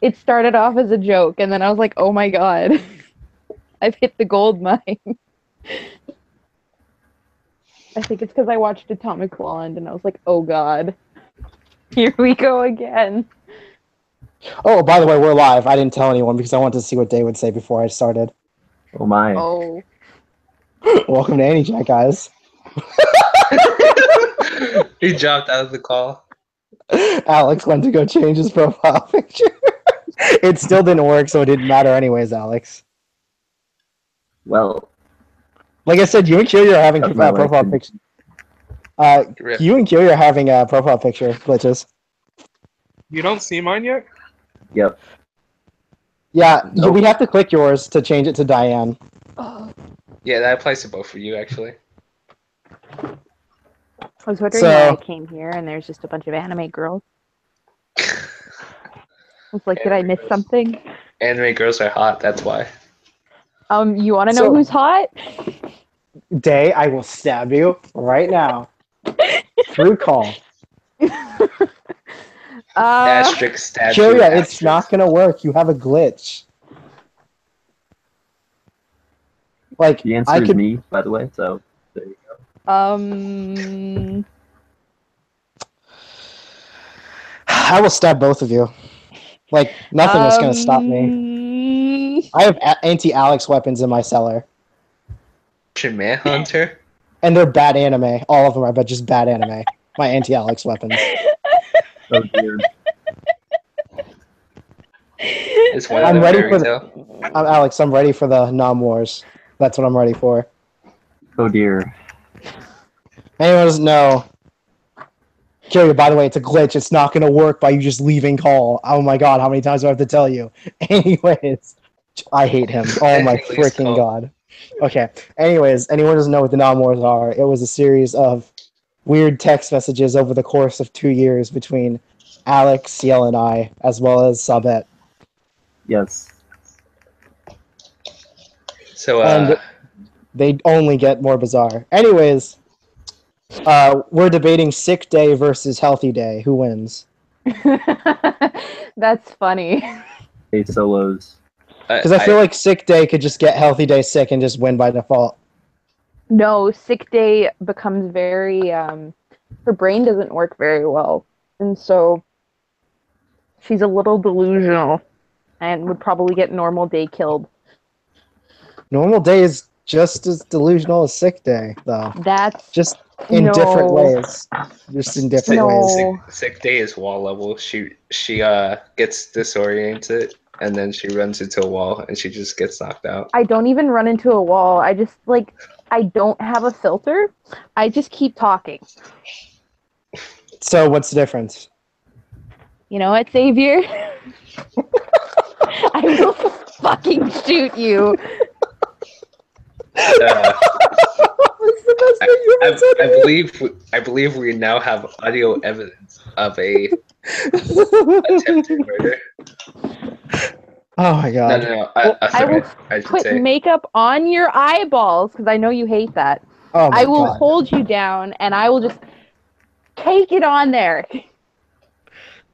it started off as a joke, and then I was like, oh my god, I've hit the gold mine. I think it's because I watched Atomic Blonde, and I was like, oh god, here we go again. Oh, by the way, we're live. I didn't tell anyone because I wanted to see what Day would say before I started. Oh my. Oh. Welcome to AniBattleChat, guys. He dropped out of the call. Alex went to go change his profile picture. It still didn't work, so it didn't matter anyways, Alex. Well, like I said, you and Kyo are having profile picture. You and Kyo are having profile picture glitches. You don't see mine yet? Yep. Yeah, Nope. we have to click yours to change it to Diane. Yeah, that applies to both of you, actually. I was wondering So- why I came here and there's just a bunch of anime girls. I was like, did I miss something? Anime girls are hot, that's why. You want to know So- who's hot? Day, I will stab you right now. Through call. Asterisk stab. Kyo, it's not gonna work. You have a glitch. Like, the answer I is could... me, by the way, so there you go. I will stab both of you. Like, nothing is gonna stop me. I have anti-Alex weapons in my cellar. Manhunter? And they're bad anime. All of them are just bad anime. My anti-Alex weapons. Oh dear. It's one I'm of ready the for fairy tale. Alex, I'm ready for the Nom Wars. That's what I'm ready for. Oh dear. Anyone doesn't know. Kyo, by the way, it's a glitch. It's not going to work by you just leaving call. Oh my god, how many times do I have to tell you? Anyways, I hate him. Oh my Please freaking call. god. Okay, anyways, anyone doesn't know what the Nom Wars are, it was a series of weird text messages over the course of 2 years between Alex, Ciel, and I, as well as Sabette. Yes. So, And they only get more bizarre. Anyways, we're debating sick day versus healthy day. Who wins? That's funny. Hey, solos. Because I feel like sick day could just get healthy day sick and just win by default. No, sick day becomes very, her brain doesn't work very well. And so she's a little delusional and would probably get normal day killed. Normal day is just as delusional as sick day, though. That's Just in different ways. Just in different ways. Sick day is wall level. She gets disoriented and then she runs into a wall and she just gets knocked out. I don't even run into a wall. I just, like, I don't have a filter. I just keep talking. So what's the difference? You know what, Xavier? I will fucking shoot you. I believe we now have audio evidence of a attempted murder. Oh my god. No. I will put makeup on your eyeballs because I know you hate that. Oh my I will god. hold you down and I will just take it on there.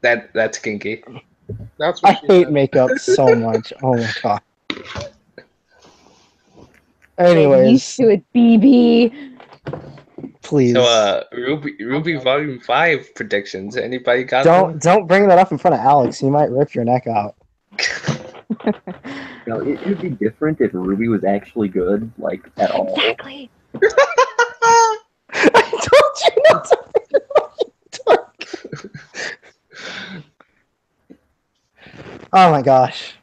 That's kinky. That's I what she hate said. makeup so much. Oh my god. Get used Anyways, to it, BB. please. So Ruby Volume 5 predictions. Anybody got them? Don't bring that up in front of Alex. He might rip your neck out. You know, it would be different if Ruby was actually good, like, at all. Exactly. I told you not to. Oh my gosh.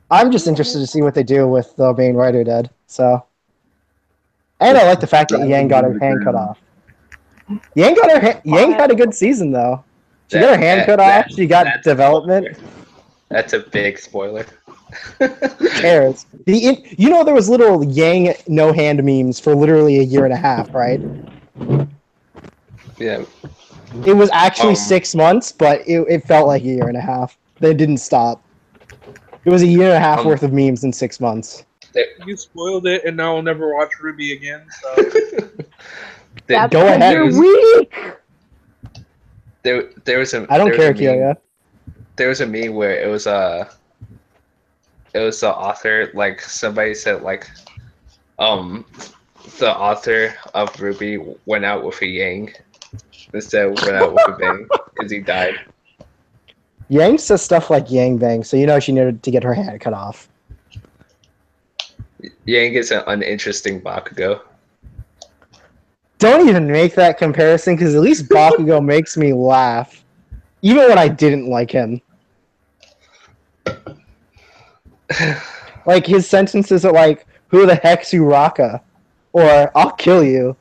I'm just interested to see what they do with the main writer dead. So, and I like the fact that Yang got her hand cut off. Yang had a good season though. She got her hand cut off. She got development. That's a big spoiler. Who cares? You know there was little Yang no hand memes for literally a year and a half, right? Yeah. It was actually 6 months, but it felt like a year and a half. They didn't stop. It was a year and a half worth of memes in 6 months. You spoiled it, and now I'll never watch Ruby again. So. Go ahead. You're weak. There was a. I don't care, Kyoya. there was a meme where it was the author, like somebody said like the author of Ruby went out with a Yang instead of went out with a Bang because he died. Yang says stuff like Yang Bang, so you know she needed to get her hand cut off. Yang is an uninteresting Bakugo. Don't even make that comparison, because at least Bakugo makes me laugh. Even when I didn't like him. Like, his sentences are like, who the heck's Uraka? Or, I'll kill you.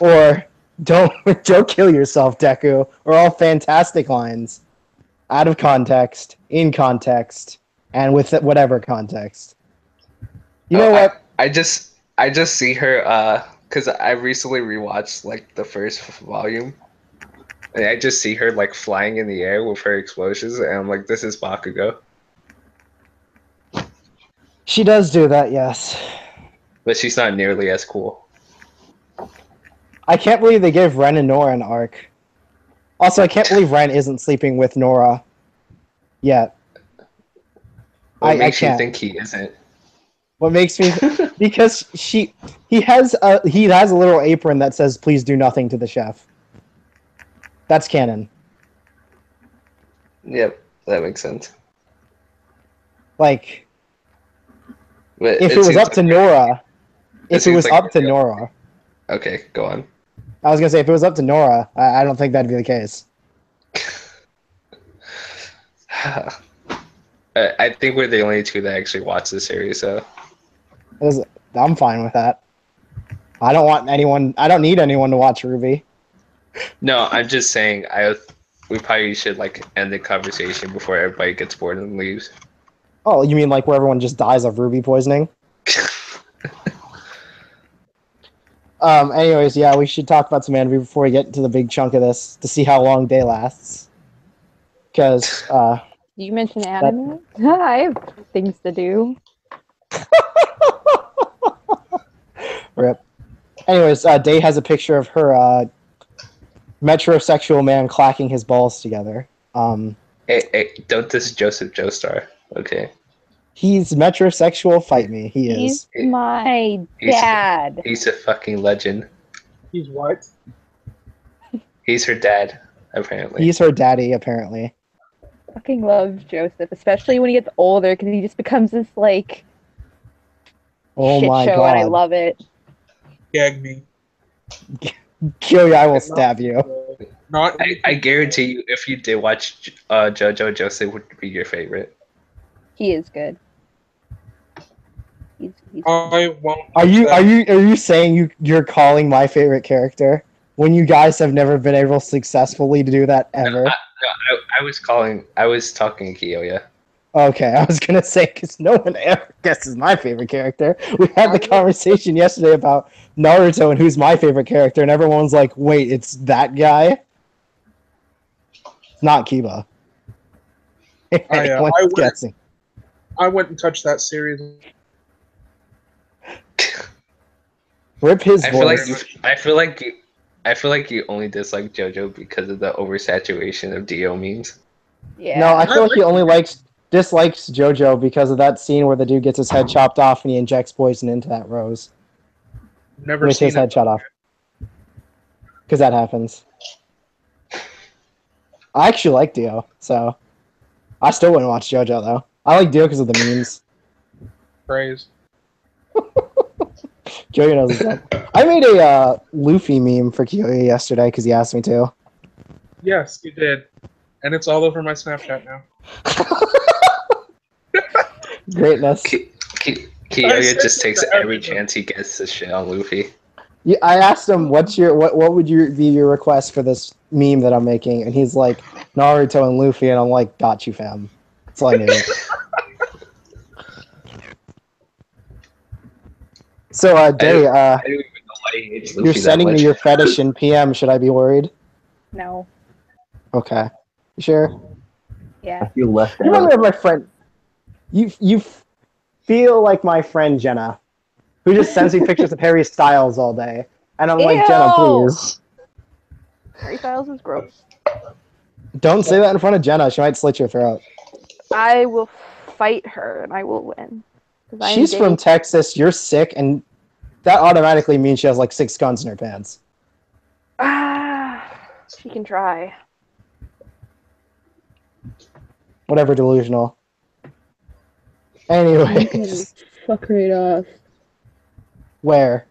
Or, don't kill yourself, Deku. Or all fantastic lines. Out of context, in context, and with whatever context. You know what? I just see her because I recently rewatched like the first volume, and I just see her like flying in the air with her explosions, and I'm like, this is Bakugo. She does do that, yes. But she's not nearly as cool. I can't believe they gave Ren and Nora an arc. Also, I can't believe Ren isn't sleeping with Nora yet. What makes you can't. think he isn't? What makes me because he has a little apron that says "Please do nothing to the chef." That's canon. Yep, that makes sense. Like, But if it was up to Nora, Nora, okay, go on. I was gonna say if it was up to Nora, I don't think that'd be the case. I think we're the only two that actually watch the series, so I'm fine with that. I don't need anyone to watch Ruby. no, I'm just saying we probably should like end the conversation before everybody gets bored and leaves. Oh, you mean like where everyone just dies of Ruby poisoning? Anyways, yeah, we should talk about some anime before we get into the big chunk of this to see how long day lasts. Because, You mentioned anime? I have things to do. Rip. Anyways, Day has a picture of her metrosexual man clacking his balls together. Hey, don't diss Joseph Joestar, okay? He's metrosexual, fight me. He's my dad. He's a fucking legend. He's what? He's her dad, apparently. He's her daddy, apparently. Fucking love Joseph, especially when he gets older, because he just becomes this like Oh shit my show, god. and I love it. Gag me. Kill you, I will stab you. Not. I guarantee you, if you did watch JoJo, Joseph would be your favorite. He is good. He's I won't. Are you saying you're calling my favorite character when you guys have never been able successfully to do that ever? I was talking to Kiyoya. Okay, I was gonna say because no one ever guesses my favorite character. We had the conversation yesterday about Naruto and who's my favorite character, and everyone's like, "Wait, it's that guy." It's not Kiba. Anyone's guessing. I wouldn't touch that series. Rip his I voice. feel like you only dislike JoJo because of the oversaturation of Dio memes. yeah. No, I feel like he only dislikes JoJo because of that scene where the dude gets his head chopped off and he injects poison into that rose. Never With seen his head it. shot off. Because that happens. I actually like Dio, so I still wouldn't watch JoJo though. I like Dio because of the memes. Praise. Joey knows his stuff. I made a Luffy meme for Kiyoya yesterday because he asked me to. Yes, you did, and it's all over my Snapchat now. Greatness. Kiyoya just takes every chance he gets to shit on Luffy. Yeah, I asked him, what would be your request for this meme that I'm making? And he's like, Naruto and Luffy, and I'm like, got you, fam. That's all I knew. So, Day, I don't even know why he hates Luffy you're that sending me much. your fetish in PM. Should I be worried? No. Okay. You sure? Yeah. I feel left You out. remember my friend? You feel like my friend Jenna, who just sends me pictures of Harry Styles all day, and I'm like, Jenna, Ew. please. Harry Styles is gross. Don't say that in front of Jenna. She might slit your throat. I will fight her and I will win. 'Cause I am She's from Dave. Texas. You're sick, and that automatically means she has like 6 guns in her pants. She can try. Whatever, delusional. Anyways, Fuck right off. where?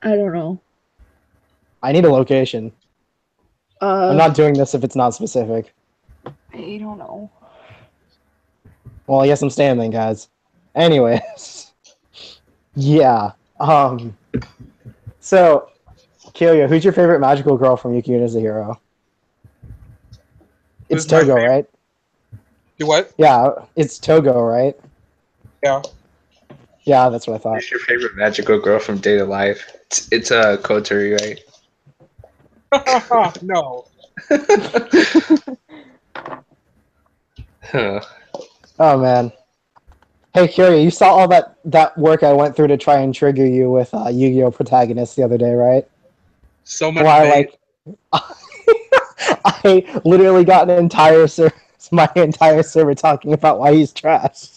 I don't know. I need a location. I'm not doing this if it's not specific. I don't know. Well, I guess I'm staying then, guys. Anyways. Yeah. So, Killia, who's your favorite magical girl from Yuki as a Hero? It's Who's my Togo, favorite? right? You what? Yeah, it's Togo, right? Yeah. Yeah, that's what I thought. Who's your favorite magical girl from Date of Life? It's Kotori, right? No. Huh. Oh, man. Hey, Killia, you saw all that work I went through to try and trigger you with Yu-Gi-Oh! Protagonist the other day, right? So much Well, bait. I literally got my entire server talking about why he's trash.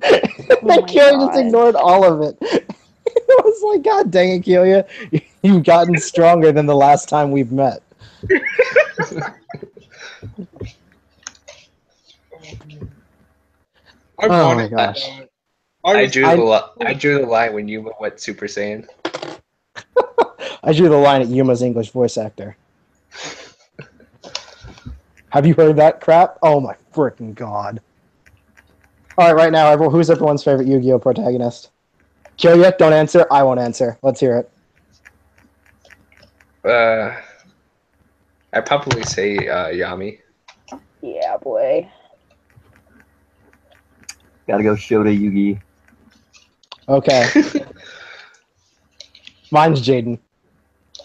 my Killia just God. ignored all of it. I was like, God dang it, Killia. You've gotten stronger than the last time we've met. I Oh wanted my gosh. that. I drew the line when Yuma went Super Saiyan. I drew the line at Yuma's English voice actor. Have you heard that crap? Oh my freaking god. Alright, right now, who's everyone's favorite Yu-Gi-Oh! Protagonist? Killia, don't answer. I won't answer. Let's hear it. I'd probably say Yami. Yeah, boy. Gotta go Shota Yugi. Okay. Mine's Jaden.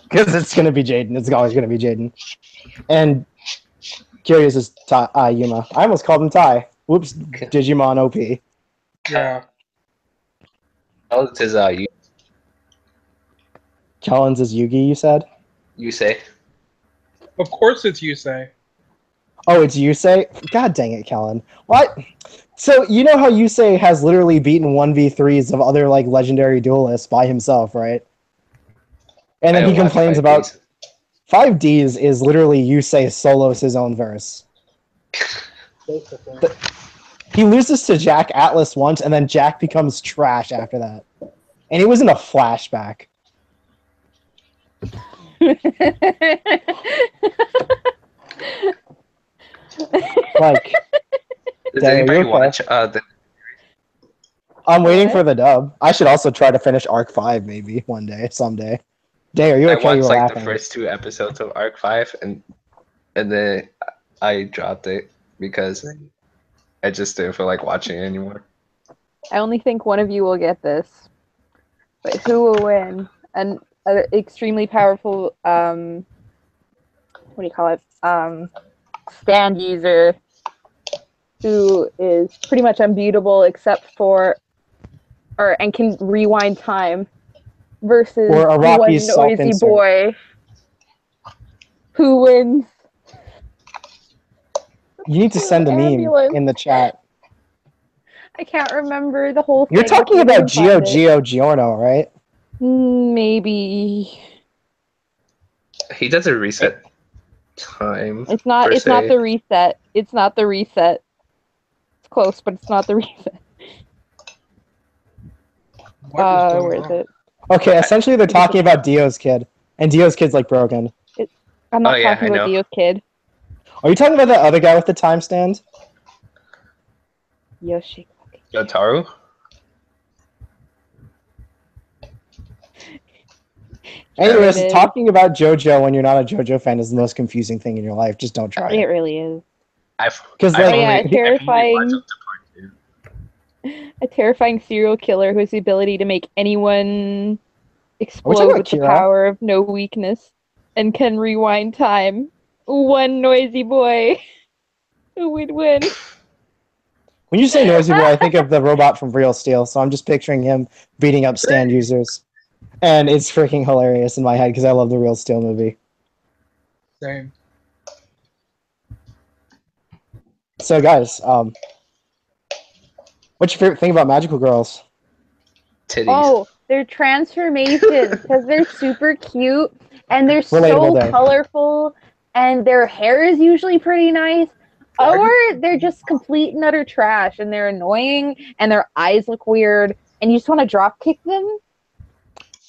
Because it's going to be Jaden. It's always going to be Jaden. And Curious is Yuma. I almost called him Ty. Whoops. Digimon OP. Yeah. Oh, it says Kellens is Yugi, you said? you say. Of course it's Yusei. Oh, it's Yusei? God dang it, Kellen. What? So, you know how Yusei has literally beaten 1v3s of other, like, legendary duelists by himself, right? And then he complains about... 5Ds is literally Yusei solos his own verse. He loses to Jack Atlas once, and then Jack becomes trash after that. And it was in a flashback. Like, Does Dang, are anybody you okay? watch the? I'm waiting What? for the dub. I should also try to finish Arc 5 maybe one day, someday. Day, are you I okay? You watched were like laughing. the first 2 episodes of Arc 5, and then I dropped it because I just didn't feel like watching it anymore. I only think one of you will get this. But who will win? An extremely powerful, what do you call it? Stand user who is pretty much unbeatable except for, and can rewind time versus Or a one Rocky's noisy self-insert. boy. Who wins? You need to send the meme Ambulance. in the chat. I can't remember the whole thing. You're talking I can't about even find it. Gio Giorno, right? Maybe. He doesn't reset time. It's not. per It's not se. the reset. It's not the reset. It's close, but it's not the reset. What is going Where is on? it? Okay, essentially they're talking about Dio's kid. And Dio's kid's like broken. I'm not Oh, yeah, talking I about know. Dio's kid. Are you talking about that other guy with the time stand? Yoshi. Yotaro? Anyways, It is. talking about JoJo when you're not a JoJo fan is the most confusing thing in your life. Just don't try It it. really is. Because I've like, yeah, only terrifying. watched up to part 2. A terrifying serial killer who has the ability to make anyone explode about with the Kira? power of no weakness and can rewind time. One noisy boy who would win. when you say noisy boy, I think of the robot from Real Steel. So I'm just picturing him beating up stand users, and it's freaking hilarious in my head because I love the Real Steel movie. Same. So guys, what's your favorite thing about magical girls? Titties. Oh, their transformations, because they're super cute and they're Relatable so day. colorful, and their hair is usually pretty nice. Or they're just complete and utter trash, and they're annoying, and their eyes look weird, and you just want to drop kick them.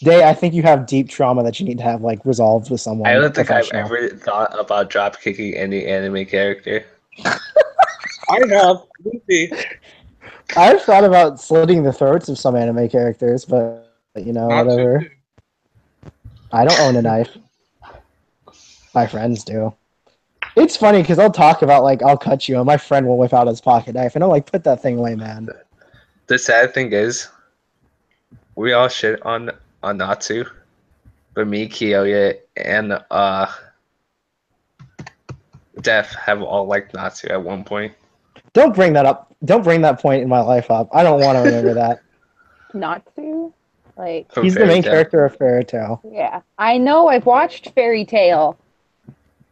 Day, I think you have deep trauma that you need to have like resolved with someone. I don't think I've professional. ever thought about drop kicking any anime character. I have. Lucy. I've thought about slitting the throats of some anime characters, but you know, Not whatever. too. I don't own a knife. My friends do. It's funny because I'll talk about like I'll cut you, and my friend will whip out his pocket knife, and I'm like, put that thing away, man. The sad thing is, we all shit on Natsu, but me, Kiyoya, and Def have all liked Natsu at one point. Don't bring that up. Don't bring that point in my life up. I don't want to remember that. Not to? Like, From He's the Fairy main Tail. character of Fairy Tail. yeah. I know, I've watched Fairy Tale.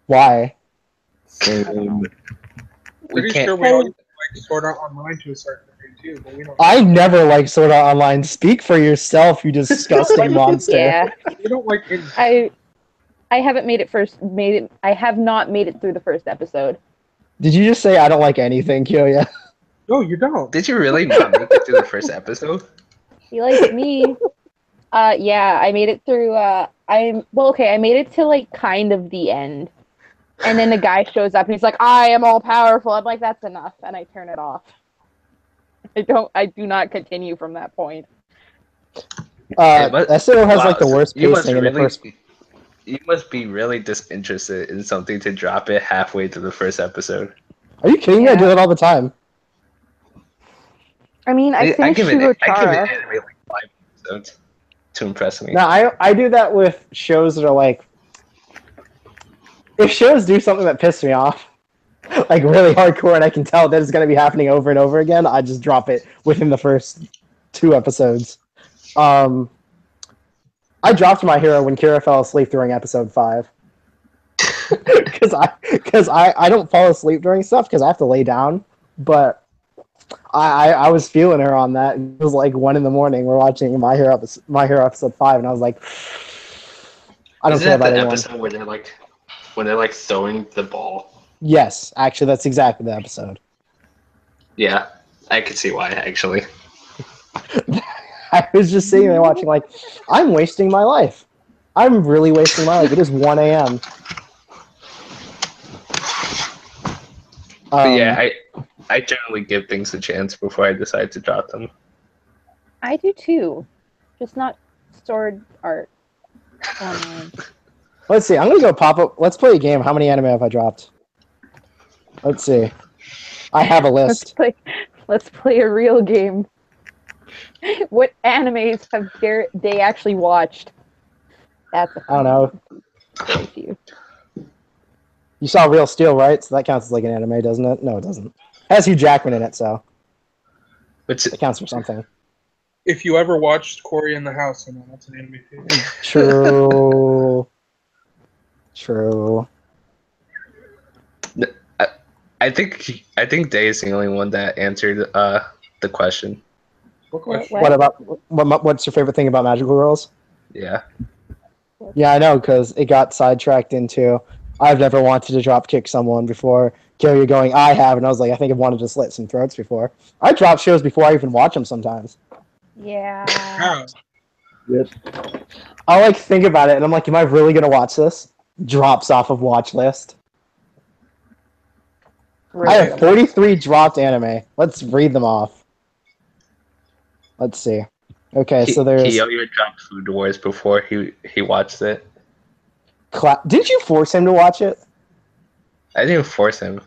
Why? Same. We Pretty can't. sure we all like Sword Art Online to a certain degree too, but we don't. I never liked Sword Art Online. Speak for yourself, you disgusting monster. Yeah. We don't like it. I haven't I have not made it through the first episode. Did you just say I don't like anything, Kyoya? No, you don't. Did you really not make it through the first episode? He likes me. Yeah, I made it through. I made it to like kind of the end, and then the guy shows up and he's like, "I am all powerful." I'm like, "That's enough," and I turn it off. I do not continue from that point. SAO has like the so worst pacing in the first. You must be really disinterested in something to drop it halfway through the first episode. Are you kidding me? I do that all the time. I mean, I finished give it Shugotara. anime like 5 episodes to impress me. No, I do that with shows that are like, if shows do something that pisses me off, like really hardcore, and I can tell that it's going to be happening over and over again, I just drop it within the first 2 episodes. I dropped My Hero when Kira fell asleep during episode 5. Because I don't fall asleep during stuff because I have to lay down, but I was feeling her on that. It was like 1 a.m. We're watching My Hero episode 5, and I was like, I don't Isn't care that about the anyone. episode when they're like throwing the ball? Yes, actually, that's exactly the episode. Yeah, I could see why actually. I was just sitting there watching, like, I'm wasting my life. I'm really wasting my life. It is 1 a.m. But yeah, I generally give things a chance before I decide to drop them. I do too, just not Sword Art Online. Let's see. I'm gonna go pop up. Let's play a game. How many anime have I dropped? Let's see. I have a list. Let's play a real game. What animes have they actually watched? That's a I don't know. Thank you. You saw Real Steel, right? So that counts as like an anime, doesn't it? No, it doesn't. It has Hugh Jackman in it, so Which it counts for something. If you ever watched Cory in the House, you know that's an anime too. True. True. I think Day is the only one that answered the question. What question? What's your favorite thing about Magical Girls? Yeah. Yeah, I know, because it got sidetracked into I've never wanted to drop kick someone before. Kyoya going, I have, and I was like, I think I've wanted to slit some throats before. I drop shows before I even watch them sometimes. Yeah. How? I'll like think about it, and I'm like, am I really gonna watch this? Drops off of watch list. I have 43 dropped anime. Let's read them off. Let's see. Okay, so there's. Kiyoya dropped Food Wars before he watched it. Didn't you force him to watch it? I didn't force him.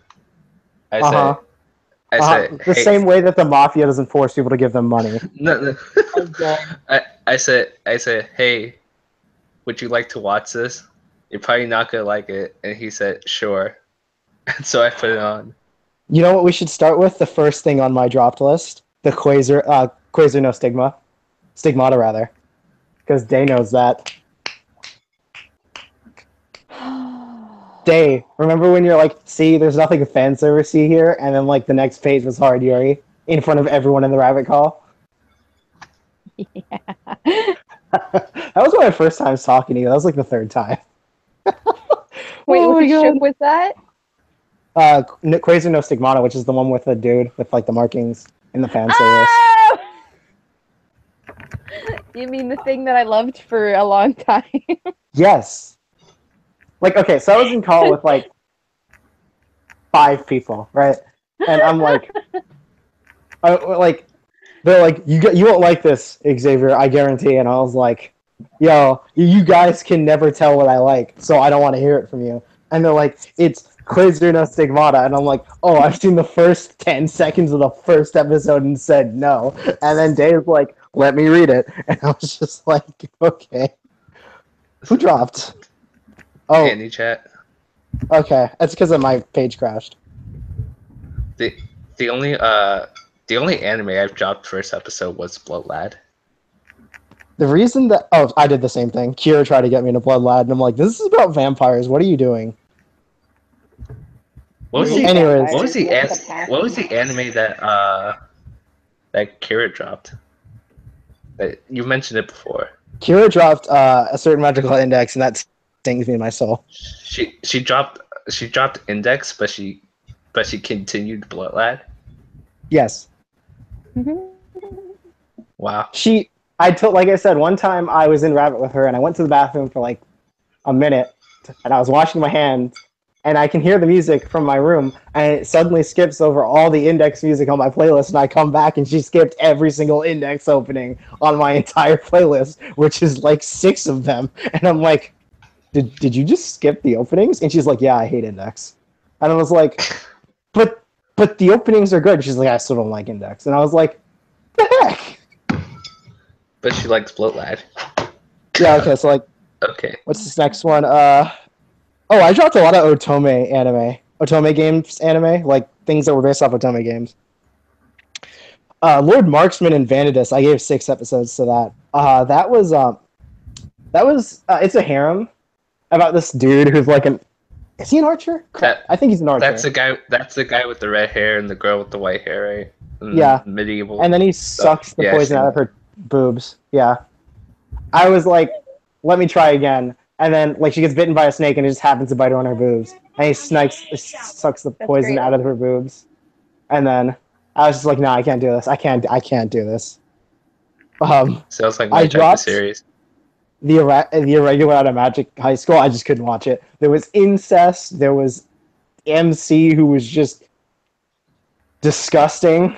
I said The hey, same way that the mafia doesn't force people to give them money. No. I'm done. I said, hey, would you like to watch this? You're probably not gonna like it. And he said, sure. And so I put it on. You know what we should start with? The first thing on my dropped list. The Quasar no Stigma. Stigmata, rather. Because Day knows that. Day, remember when you're like, see, there's nothing to fan service here, and then like the next page was Hard Yuri in front of everyone in the rabbit call? Yeah. That was one of my first times talking to you. That was like the third time. Wait, Oh my which ship god. was that? Quasar no Stigmata, which is the one with the dude with like the markings in the fan service. Oh! You mean the thing that I loved for a long time? Yes. Like, okay, so I was in call with like 5 people, right? And I'm like, they're like, you won't like this, Xavier, I guarantee. And I was like, yo, you guys can never tell what I like, so I don't want to hear it from you. And they're like, it's Quasar no Stigmata. And I'm like, oh, I've seen the first 10 seconds of the first episode and said no. And then Dave's like, let me read it. And I was just like, okay. Who dropped? Oh, AniChat. okay. That's because of my page crashed. The only anime I've dropped first episode was Blood Lad. The reason that I did the same thing. Kira tried to get me into Blood Lad, and I'm like, this is about vampires. What are you doing? What was the Anyways. what was the anime that Kira dropped? You mentioned it before. Kira dropped a certain magical index, and that stings me in my soul. She dropped Index, but she continued Blood Lad. Yes. Wow. Like I said, one time I was in Rabbit with her, and I went to the bathroom for like a minute, and I was washing my hands, and I can hear the music from my room, and it suddenly skips over all the Index music on my playlist, and I come back, and she skipped every single Index opening on my entire playlist, which is like 6 of them, and I'm like, did you just skip the openings? And she's like, yeah, I hate Index. And I was like, but the openings are good. She's like, I still don't like Index. And I was like, the heck? But she likes Blood Lad. Yeah, okay, so like, Okay. what's this next one? I dropped a lot of Otome games anime, like things that were based off Otome games. Lord Marksman and Vanidus, I gave 6 episodes to that. That was it's a harem about this dude who's like is he an archer? I think he's an archer. That's the guy with the red hair and the girl with the white hair, right? Yeah. Medieval. And then he sucks the poison out of her boobs. Yeah. I was like, let me try again. And then like she gets bitten by a snake and it just happens to bite her on her boobs. And he sucks the poison out of her boobs. And then I was just like, no, I can't do this. I can't do this. Sounds like my type of series. The Irregular Out of Magic High School, I just couldn't watch it. There was incest. There was MC who was just disgusting.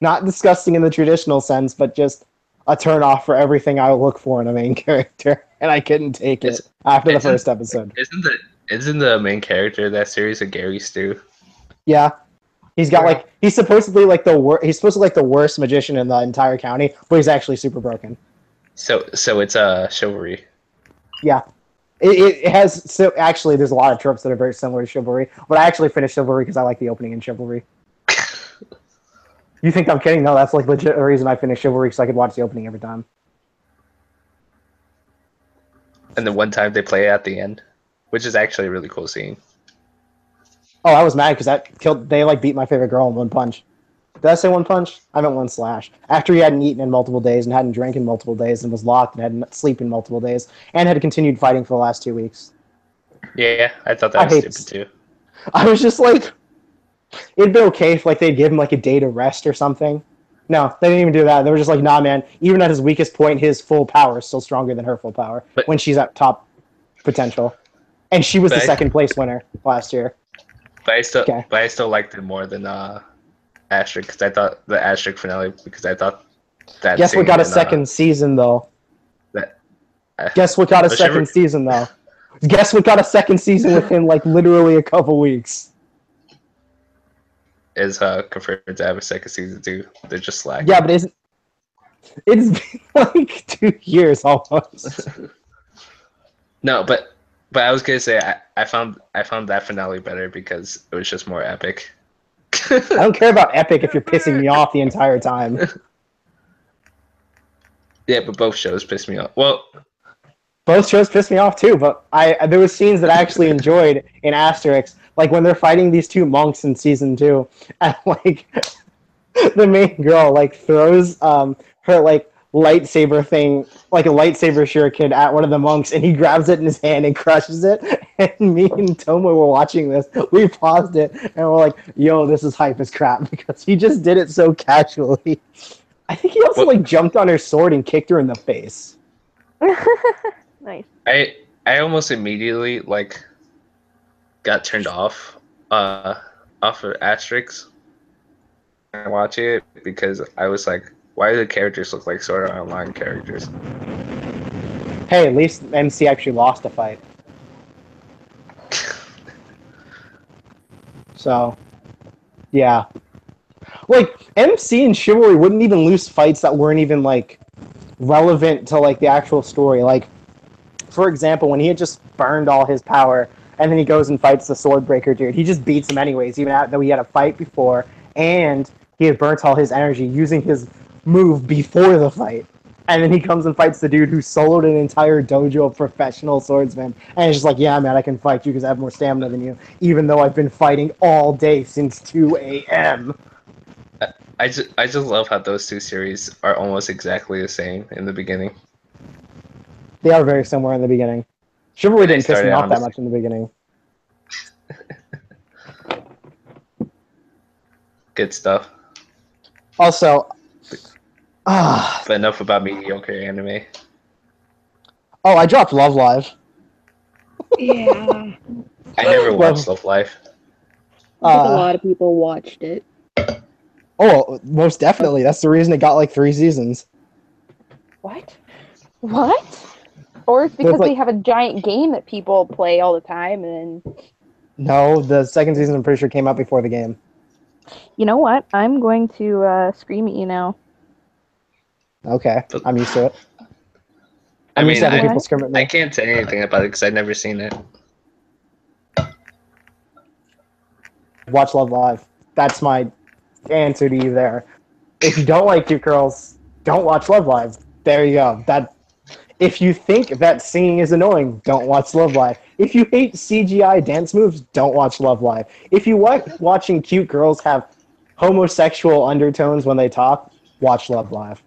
Not disgusting in the traditional sense, but just a turn-off for everything I look for in a main character. And I couldn't take it after the first episode. Isn't the main character of that series a Gary Stu? Yeah. He's got he's supposedly like the worst magician in the entire county, but he's actually super broken. So it's a chivalry. Yeah, it has. So actually, there's a lot of tropes that are very similar to Chivalry. But I actually finished Chivalry because I like the opening in Chivalry. You think I'm kidding? No, that's like legit a reason I finished Chivalry because I could watch the opening every time. And the one time they play it at the end, which is actually a really cool scene. Oh, I was mad because they like beat my favorite girl in one punch. Did I say one punch? I meant one slash. After he hadn't eaten in multiple days and hadn't drank in multiple days and was locked and hadn't sleep in multiple days and had continued fighting for the last 2 weeks. Yeah, I thought that was stupid too. I was just like, it'd be okay if like they'd give him like a day to rest or something. No, they didn't even do that. They were just like, nah, man. Even at his weakest point, his full power is still stronger than her full power when she's at top potential. And she was the second place winner last year. But I still liked it more than Asterisk because I thought the Asterisk finale because I thought that. Guess what got a second season though? Guess what got a second season though? Guess what got a second season within like literally a couple weeks? Is confirmed to have a second season too. They're just slacking. Yeah, but it's been like 2 years almost. No, but I was gonna say I found that finale better because it was just more epic. I don't care about epic if you're pissing me off the entire time. Yeah, but both shows pissed me off. Well, Both shows pissed me off too, but there was scenes that I actually enjoyed in Asterix, like when they're fighting these two monks in season 2, and like the main girl like throws her like lightsaber thing, like a lightsaber shuriken at one of the monks, and he grabs it in his hand and crushes it. And me and Toma were watching this. We paused it and we're like, "Yo, this is hype as crap," because he just did it so casually. I think he also like jumped on her sword and kicked her in the face. Nice. I almost immediately like got turned off of Asterix and watch it because I was like, why do the characters look like Sword Art Online characters? Hey, at least MC actually lost a fight. So, yeah. Like, MC and Chivalry wouldn't even lose fights that weren't even, like, relevant to, like, the actual story. Like, for example, when he had just burned all his power, and then he goes and fights the Swordbreaker dude, he just beats him anyways, even though he had a fight before, and he had burnt all his energy using his move before the fight. And then he comes and fights the dude who soloed an entire dojo of professional swordsmen. And he's just like, yeah, man, I can fight you because I have more stamina than you, even though I've been fighting all day since 2 a.m. I just love how those two series are almost exactly the same in the beginning. They are very similar in the beginning. Chivalry They didn't piss me started off on that the- much in the beginning. Good stuff. Also, But enough about mediocre anime. oh, I dropped Love Live. Yeah. I never Well- watched Love Live. I think a lot of people watched it. Oh, most definitely. That's the reason it got like 3 seasons. What? What? Or it's because like- they have a giant game that people play all the time, and then No, the second season I'm pretty sure came out before the game. you know what? I'm going to scream at you now. Okay, I'm used to it. I I'm mean, used to having I- people scream at me. I can't say anything about it because I've never seen it. Watch Love Live. That's my answer to you there. If you don't like cute girls, don't watch Love Live. There you go. That. If you think that singing is annoying, don't watch Love Live. If you hate CGI dance moves, don't watch Love Live. If you like watching cute girls have homosexual undertones when they talk, watch Love Live.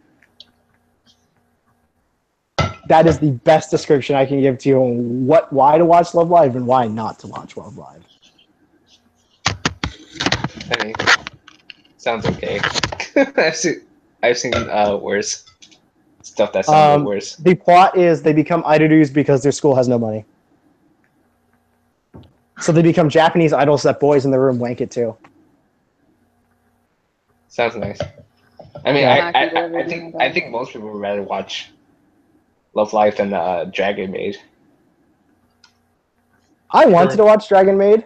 That is the best description I can give to you on why to watch Love Live and why not to watch Love Live. I mean, sounds okay. I've seen worse stuff that sounded worse. The plot is they become idols because their school has no money. So they become Japanese idols that boys in the room wank it to. Sounds nice. I mean, Yeah. I think most people would rather watch Love Life than Dragon Maid. I wanted to watch Dragon Maid,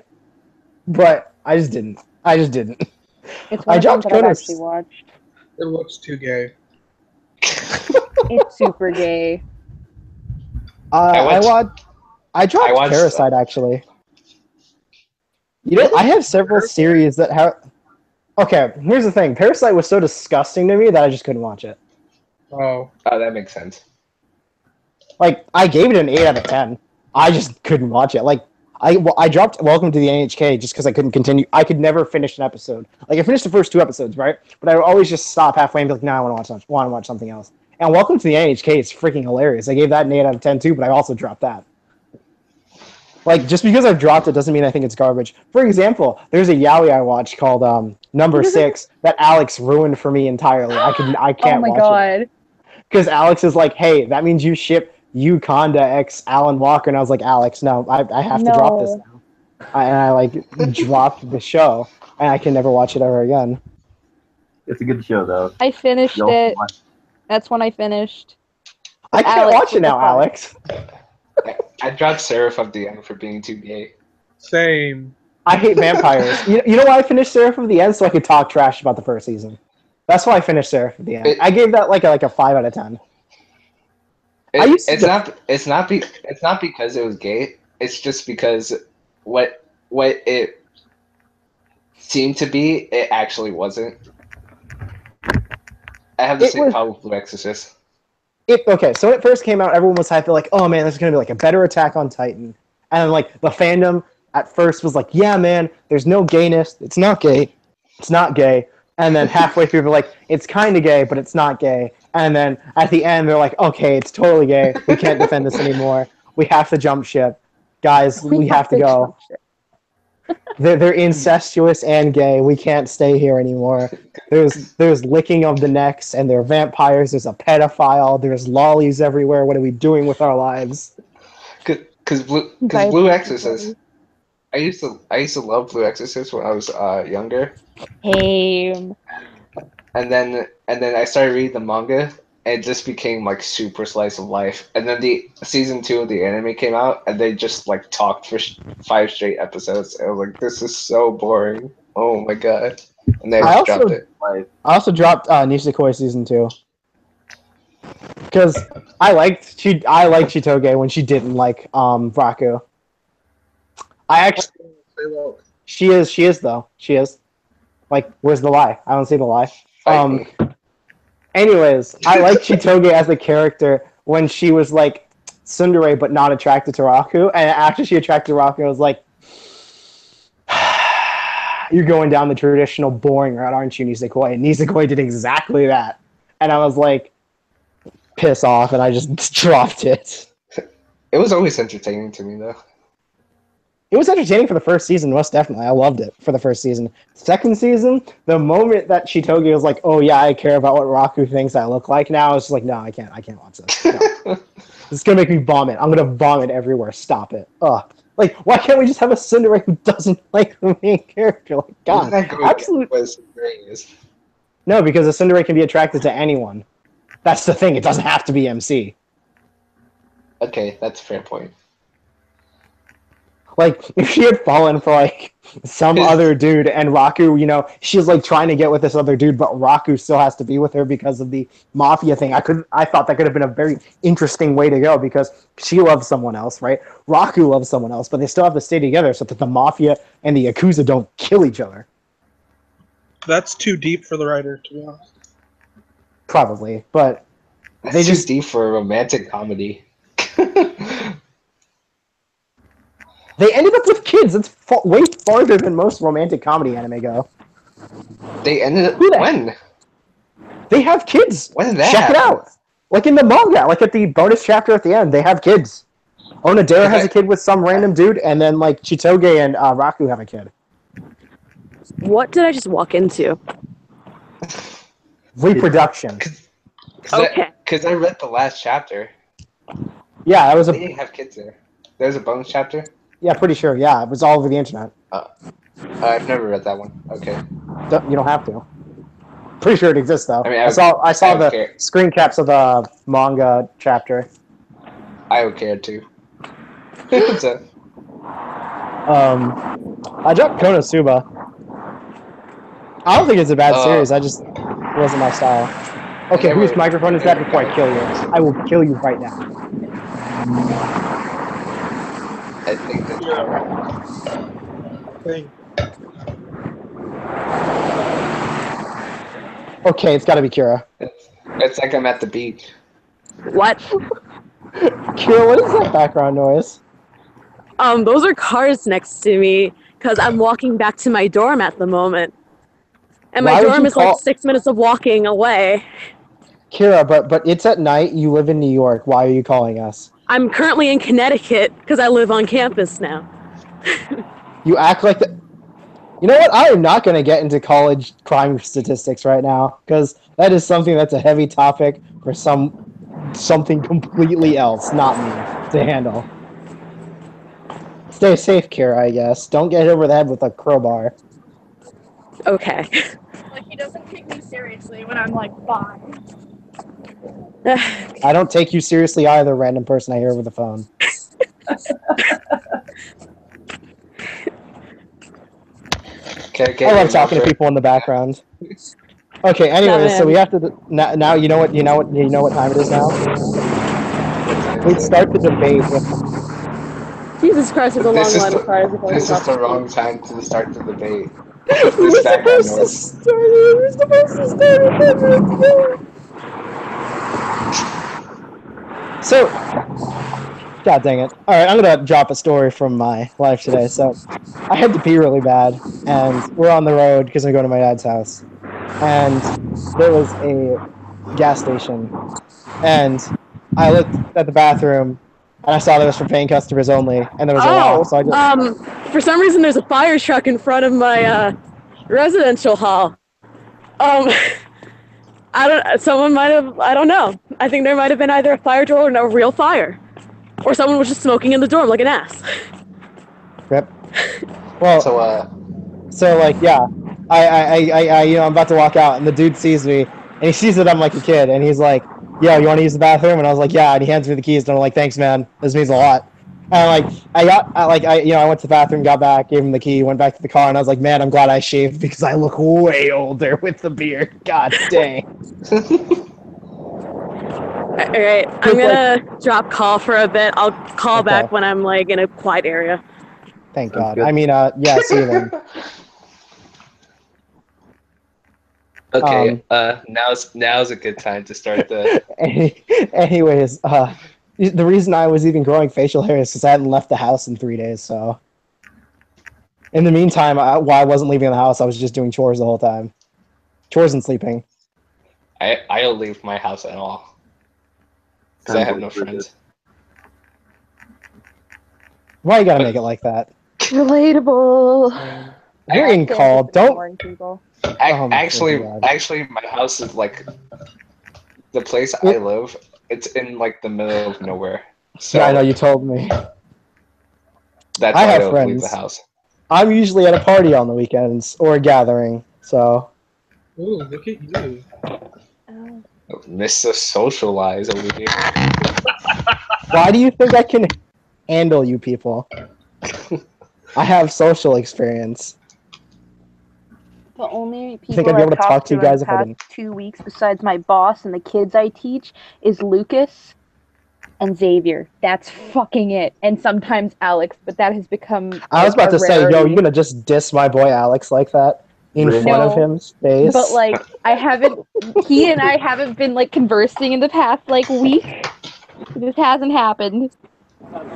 but I just didn't. It's I one of the dropped things that I've Konos. actually watched. It looks too gay. It's super gay. I dropped I watched- Parasite actually. You know, I have several series that have. Okay, here's the thing. Parasite was so disgusting to me that I just couldn't watch it. Oh, Oh, that makes sense. Like, I gave it an 8 out of 10. I just couldn't watch it. Like, I dropped Welcome to the NHK just because I couldn't continue. I could never finish an episode. Like, I finished the first 2 episodes, right? But I would always just stop halfway and be like, no, I want to watch something else. And Welcome to the NHK is freaking hilarious. I gave that an 8 out of 10 too, but I also dropped that. Like, just because I've dropped it doesn't mean I think it's garbage. For example, there's a yaoi I watched called Number 6 that Alex ruined for me entirely. I can't Oh my watch god. it. Because Alex is like, hey, that means you ship Uconda x Alan Walker. And I was like, Alex, no, I have to drop this No. now. And I like dropped the show, and I can never watch it ever again. It's a good show though. I finished You'll it. watch- That's when I finished. I can't Alex, watch it what the now, fuck? Alex. I dropped Seraph of the End for being too gay. same. I hate vampires. You know why I finished Seraph of the End? So I could talk trash about the first season. That's why I finished Seraph of the End. I gave that like a 5 out of 10. I used to- It's not because it was gay. It's just because what it seemed to be, it actually wasn't. I have the It same was- problem with Blue Exorcist. Okay, so when it first came out, everyone was hyped. They're like, "Oh man, this is gonna be like a better Attack on Titan," and like the fandom at first was like, "Yeah, man, there's no gayness. It's not gay. It's not gay." And then halfway through, they're like, "It's kind of gay, but it's not gay." And then at the end, they're like, "Okay, it's totally gay. We can't defend this anymore. We have to jump ship, guys. We have to go. They're incestuous and gay. We can't stay here anymore. There's licking of the necks, and they're vampires. There's a pedophile. There's lollies everywhere. What are we doing with our lives?" Because Blue Exorcist. I used to love Blue Exorcist when I was younger, Hey. and then I started reading the manga, and it just became like super slice of life. And then the season 2 of the anime came out, and they just like talked for 5 straight episodes. And I was like, this is so boring. Oh my god! And they just dropped it. I also dropped Nisekoi season 2 because I liked Chitoge when she didn't like Raku. I actually, she is though. She is. Like, where's the lie? I don't see the lie. Anyways, I like Chitoge as a character when she was like tsundere but not attracted to Raku, and after she attracted Raku, I was like, "You're going down the traditional boring route, aren't you, Nisekoi?" And Nisekoi did exactly that, and I was like, "Piss off!" And I just dropped it. It was always entertaining to me though. It was entertaining for the first season, most definitely. I loved it for the first season. Second season, the moment that Chitoge was like, "Oh yeah, I care about what Raku thinks I look like now," I was just like, "No, I can't watch this. No. This is gonna make me vomit. I'm gonna vomit everywhere. Stop it. Ugh. Like, why can't we just have a tsundere who doesn't like the main character? Like, God, absolutely. No, because a tsundere can be attracted to anyone. That's the thing. It doesn't have to be MC. Okay, that's a fair point. Like, if she had fallen for, like, some other dude and Raku, you know, she's, like, trying to get with this other dude, but Raku still has to be with her because of the mafia thing. I thought that could have been a very interesting way to go because she loves someone else, right? Raku loves someone else, but they still have to stay together so that the mafia and the Yakuza don't kill each other. That's too deep for the writer, to be honest. Probably, but That's too deep for a romantic comedy. They ended up with kids. It's way farther than most romantic comedy anime go. They ended up when? They have kids. When did that Check happen? it out. Like in the manga, like at the bonus chapter at the end, they have kids. Onodera has a kid with some random dude, and then like Chitoge and Raku have a kid. What did I just walk into? Reproduction. Okay. Because I read the last chapter. Yeah, that was They didn't have kids there. There was a bonus chapter? Yeah, pretty sure. Yeah, it was all over the internet. I've never read that one. Okay. You don't have to. Pretty sure it exists though. I mean, I saw the screen caps of the manga chapter. I would care too. I dropped Konosuba. I don't think it's a bad series. I just it wasn't my style. Okay, whose microphone is that before I kill you? I will kill you right now. I think that's Okay, it's gotta be Kira. It's like I'm at the beach. What? Kira, what is that background noise? Those are cars next to me, because I'm walking back to my dorm at the moment. And my dorm is like 6 minutes of walking away. Kira, but it's at night, you live in New York, why are you calling us? I'm currently in Connecticut, because I live on campus now. You act like that. You know what? I am not going to get into college crime statistics right now, because that is something that's a heavy topic for something completely else, not me, to handle. Stay safe, Kira, I guess. Don't get hit over the head with a crowbar. Okay. Like, he doesn't take me seriously when I'm, like, 5. I don't take you seriously either, random person I hear over the phone. I love talking to people in the background. Okay, anyways, so we have to now. You know what time it is now. Let's start the debate with. Jesus Christ, there's a long line of cars. This is the wrong time to start the debate. Who's supposed to start it? Who's supposed to start it? So, God dang it. All right, I'm gonna drop a story from my life today. So, I had to pee really bad, and we're on the road because I'm going to my dad's house, and there was a gas station, and I looked at the bathroom, and I saw that it was for paying customers only, and there was a lock. So I just For some reason, there's a fire truck in front of my residential hall. I don't. Someone might have. I don't know. I think there might have been either a fire drill or no real fire, or someone was just smoking in the dorm like an ass. Rip. Well, so like, yeah, I'm about to walk out, and the dude sees me, and he sees that I'm like a kid, and he's like, "Yo, you want to use the bathroom?" And I was like, "Yeah," and he hands me the keys, and I'm like, "Thanks, man. This means a lot." And I went to the bathroom, got back, gave him the key, went back to the car, and I was like, "Man, I'm glad I shaved because I look way older with the beard." God dang. All right, I'm gonna drop call for a bit. I'll call back when I'm like in a quiet area. Thank God. I mean, yeah, see you then. Okay, now's a good time to start the. Anyways, the reason I was even growing facial hair is because I hadn't left the house in 3 days. So, in the meantime, while I wasn't leaving the house, I was just doing chores the whole time, chores and sleeping. I don't leave my house at all because I have no friends. Why you gotta make it like that? Relatable. You're in call. Don't. People. Actually, my house is like the place I live. It's in like the middle of nowhere. So Yeah, I know you told me. That's I why I have don't friends. leave the house. I'm usually at a party on the weekends or a gathering. So. Ooh, look at you. Mr. Socialize over here. Why do you think I can handle you people? I have social experience. The only people think I'd be able to I've talk talked to you to in guys the if I past didn't? 2 weeks, besides my boss and the kids I teach, is Lucas and Xavier. That's fucking it. And sometimes Alex, but that has become. I was about to say, yo, rarity. you gonna just diss my boy Alex like that in front of him's face? But like, I haven't. He and I haven't been like conversing in the past like week. This hasn't happened.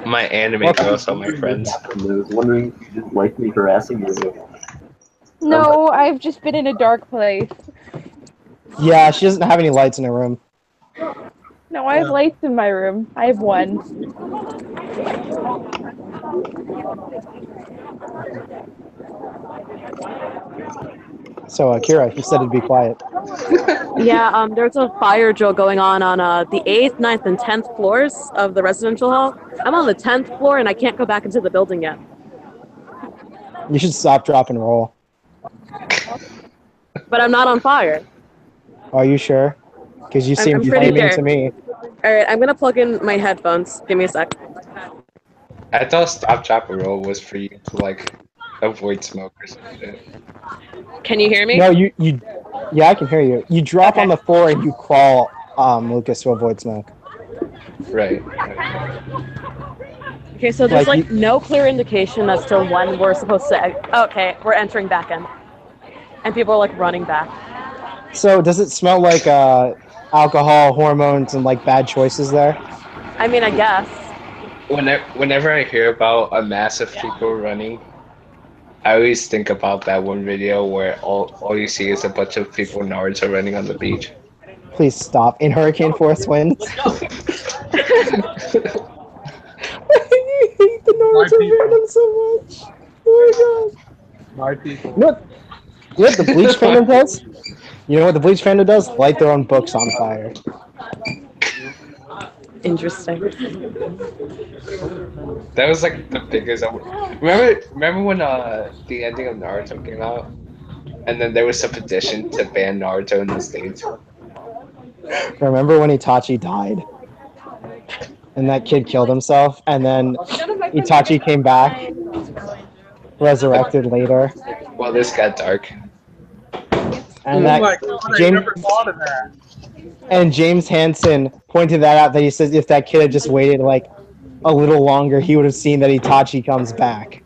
My anime girls are my friends. I was wondering if you just like me harassing you. No, I've just been in a dark place. Yeah, she doesn't have any lights in her room. No, I have lights in my room. I have one. So, Kira, you said it'd be quiet. Yeah, there's a fire drill going on the 8th, 9th, and 10th floors of the residential hall. I'm on the 10th floor, and I can't go back into the building yet. You should stop, drop, and roll. But I'm not on fire. Are you sure? Because you seem flaming to me. Alright, I'm gonna plug in my headphones. Give me a sec. I thought stop, drop, and roll was for you to like avoid smoke or something. Can you hear me? No, yeah, I can hear you. You drop on the floor and you crawl, Lucas, to avoid smoke. Right. Okay, so there's like no clear indication as to when we're supposed to. Okay, we're entering back in, and people are like running back. So does it smell like alcohol, hormones, and like bad choices there? I mean, I guess. Whenever I hear about a mass of people running, I always think about that one video where all you see is a bunch of people in Naruto running on the beach. Please stop. In hurricane force winds. You hate the Naruto fandom so much. Oh my god. My people. You know what the Bleach fandom does? You know what the Bleach fandom does? Light their own books on fire. Interesting. That was like the biggest. Remember when the ending of Naruto came out, and then there was a petition to ban Naruto in the States. Remember when Itachi died? And that kid killed himself, and then Itachi came back, resurrected later. Well, this got dark. And Oh my god, I never thought of that. And James Hansen pointed that out, that he says if that kid had just waited like a little longer, he would have seen that Itachi comes back.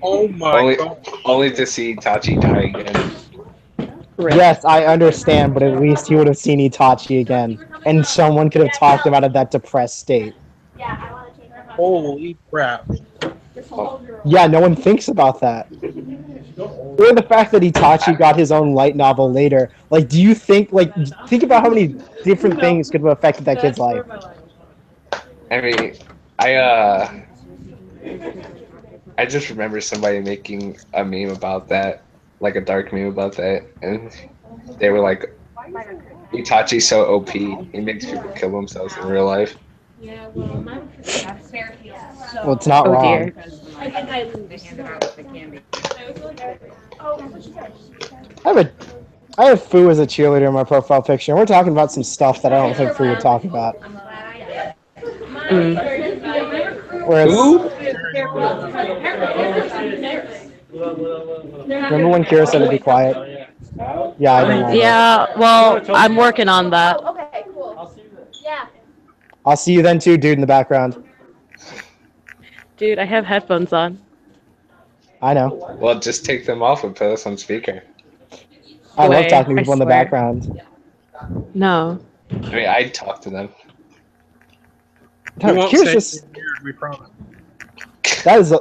Oh my god. Only to see Itachi die again. Yes, I understand, but at least he would have seen Itachi again, and someone could have talked him out of that depressed state. Holy crap. Yeah, no one thinks about that. Or the fact that Itachi got his own light novel later. Like, do you think, think about how many different things could have affected that kid's life? I mean, I just remember somebody making a meme about that, like a dark meme about that, and they were like, Itachi's so OP, he makes people kill themselves in real life. Well, it's not Oh wrong. dear. I have Fu as a cheerleader in my profile picture, and we're talking about some stuff that I don't think Fu would talk about. Whereas, Who? remember when Kira said to be quiet? Yeah, I didn't like it. Yeah, well, I'm working on that. Okay, cool. Yeah. I'll see you then too, dude, in the background. Dude, I have headphones on. I know. Well, just take them off and put us on speaker. I love Way, talking to I people in the swear. background. No. I mean, I'd talk to them. We won't Kira's say just, anything weird, we promise. that is,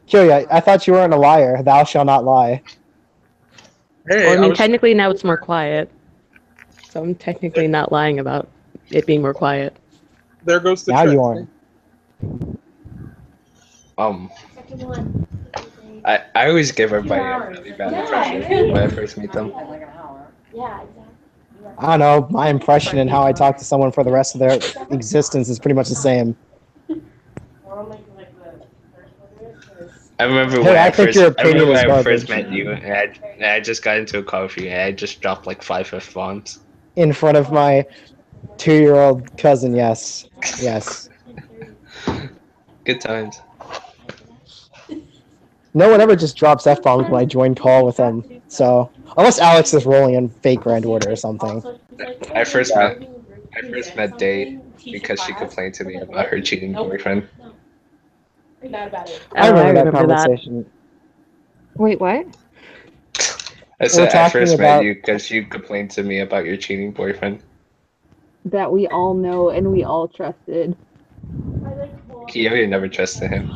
Kira, I thought you weren't a liar. Thou shall not lie. Hey, Well, I mean, was technically now it's more quiet. So I'm technically not lying about it being more quiet. there goes the Now trick. you aren't. I always give everybody a really bad impression when I first meet them. I don't know. My impression and how I talk to someone for the rest of their existence is pretty much the same. I remember Hey, when I I think first, your I remember opinion is when I first garbage. met you, and I just got into a coffee, and I just dropped like 5 F-bombs. In front of my 2-year-old cousin, yes. Yes. Good times. No one ever just drops F-bombs when I join call with them. So, unless Alex is rolling in fake grand order or something. I first met Day because she complained to me about her cheating boyfriend. I Oh, I remember that remember that. conversation. Wait, what? I We're said I talking first met about- you because you complained to me about your cheating boyfriend. That we all know and we all trusted. Kiyoya never trusted him.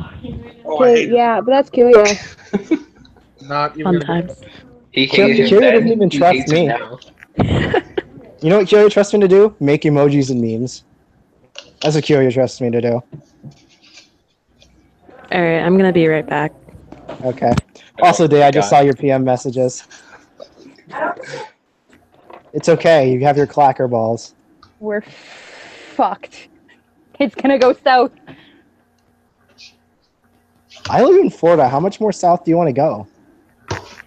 Oh, I hate yeah, but that's Kyoya. not even gonna Sometimes. He hated him Kyoya then. doesn't even He trust hates him me. now. You know what Kyoya trusts me to do? Make emojis and memes. That's what Kyoya trusts me to do. Alright, I'm gonna be right back. Okay. Also, Day, I just God. saw your PM messages. It's okay. You have your clacker balls. We're fucked. It's gonna go south. I live in Florida. How much more south do you want to go?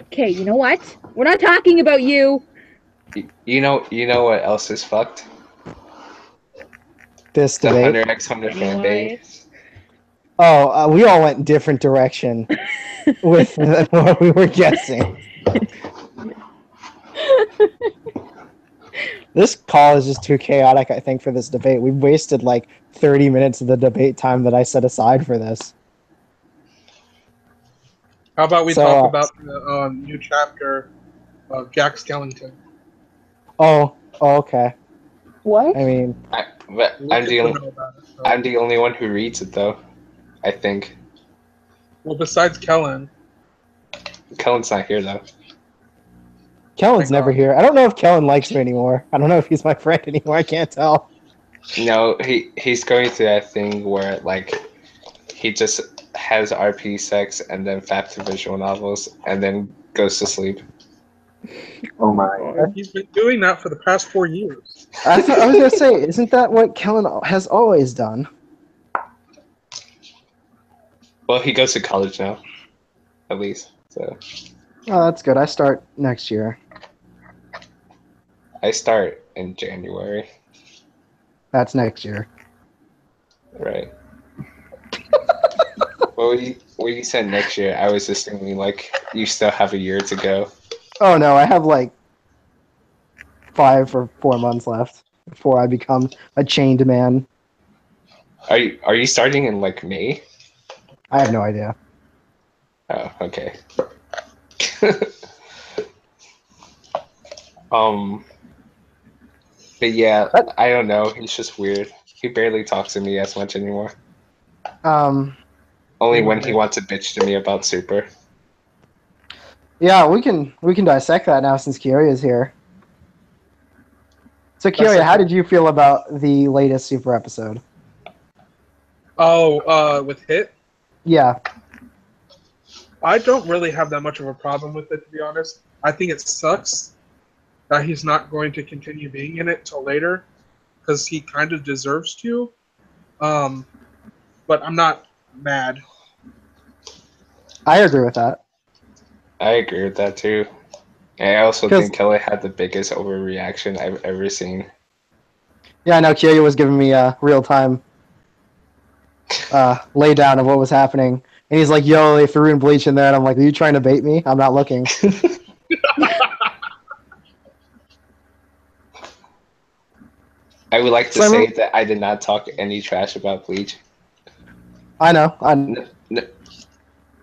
Okay, you know what? We're not talking about you. You know what else is fucked? This The debate. Hunter x Hunter fan base. Oh, we all went different direction with what we were guessing. This call is just too chaotic, I think, for this debate. We've wasted like 30 minutes of the debate time that I set aside for this. How about we So, talk about the new chapter of Jack Skellington? Oh, okay. What? I mean, But I'm the People only, know about it, so. I'm the only one who reads it though. I think Well, besides Kellen, Kellen's not here though. Kellen's my never God. here. I don't know if Kellen likes me anymore. I don't know if he's my friend anymore. I can't tell. No, he's going through that thing where like he just has RP sex and then fap to visual novels and then goes to sleep. Oh my. he's been doing that for the past 4 years. I was gonna say, isn't that what Kellen has always done? Well, he goes to college now, at least. So Oh, that's good. I start next year. I start in January, That's next year. right? Well, when you said next year, I was assuming like you still have a year to go. Oh no, I have like 5 or 4 months left before I become a chained man. Are you starting in like May? I have no idea. Oh, okay. But yeah, I don't know. He's just weird. He barely talks to me as much anymore. Only when he wants to bitch to me about Super. Yeah, we can dissect that now since Kyoya's here. So Kyoya, how did you feel about the latest Super episode? Oh, with Hit? Yeah. I don't really have that much of a problem with it, to be honest. I think it sucks that he's not going to continue being in it till later, because he kind of deserves to. But I'm not mad. I agree with that. I agree with that too. And I also think Kelly had the biggest overreaction I've ever seen. Yeah, I know Kyoya was giving me a real-time lay down of what was happening. And he's like, yo, they threw in bleach in there. And I'm like, are you trying to bait me? I'm not looking. I would like to say that I did not talk any trash about Bleach. I know.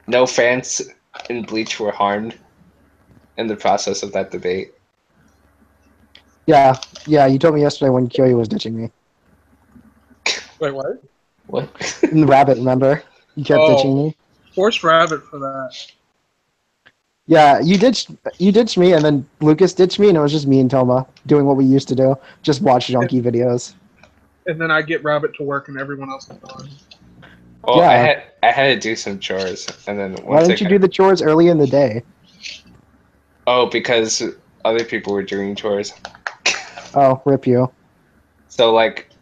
No fans in Bleach were harmed in the process of that debate. Yeah, you told me yesterday when Kyoya was ditching me. Wait, what? What? In the Rabbit, remember? You kept ditching me. Forced Rabbit for that. Yeah, you ditched me, and then Lucas ditched me, and it was just me and Toma doing what we used to do. Just watch junkie videos. And then I get Rabbit to work, and everyone else is gone. Well, yeah. I had to do some chores, and then why didn't you do the chores early in the day? Oh, because other people were doing chores. Oh, rip you. So like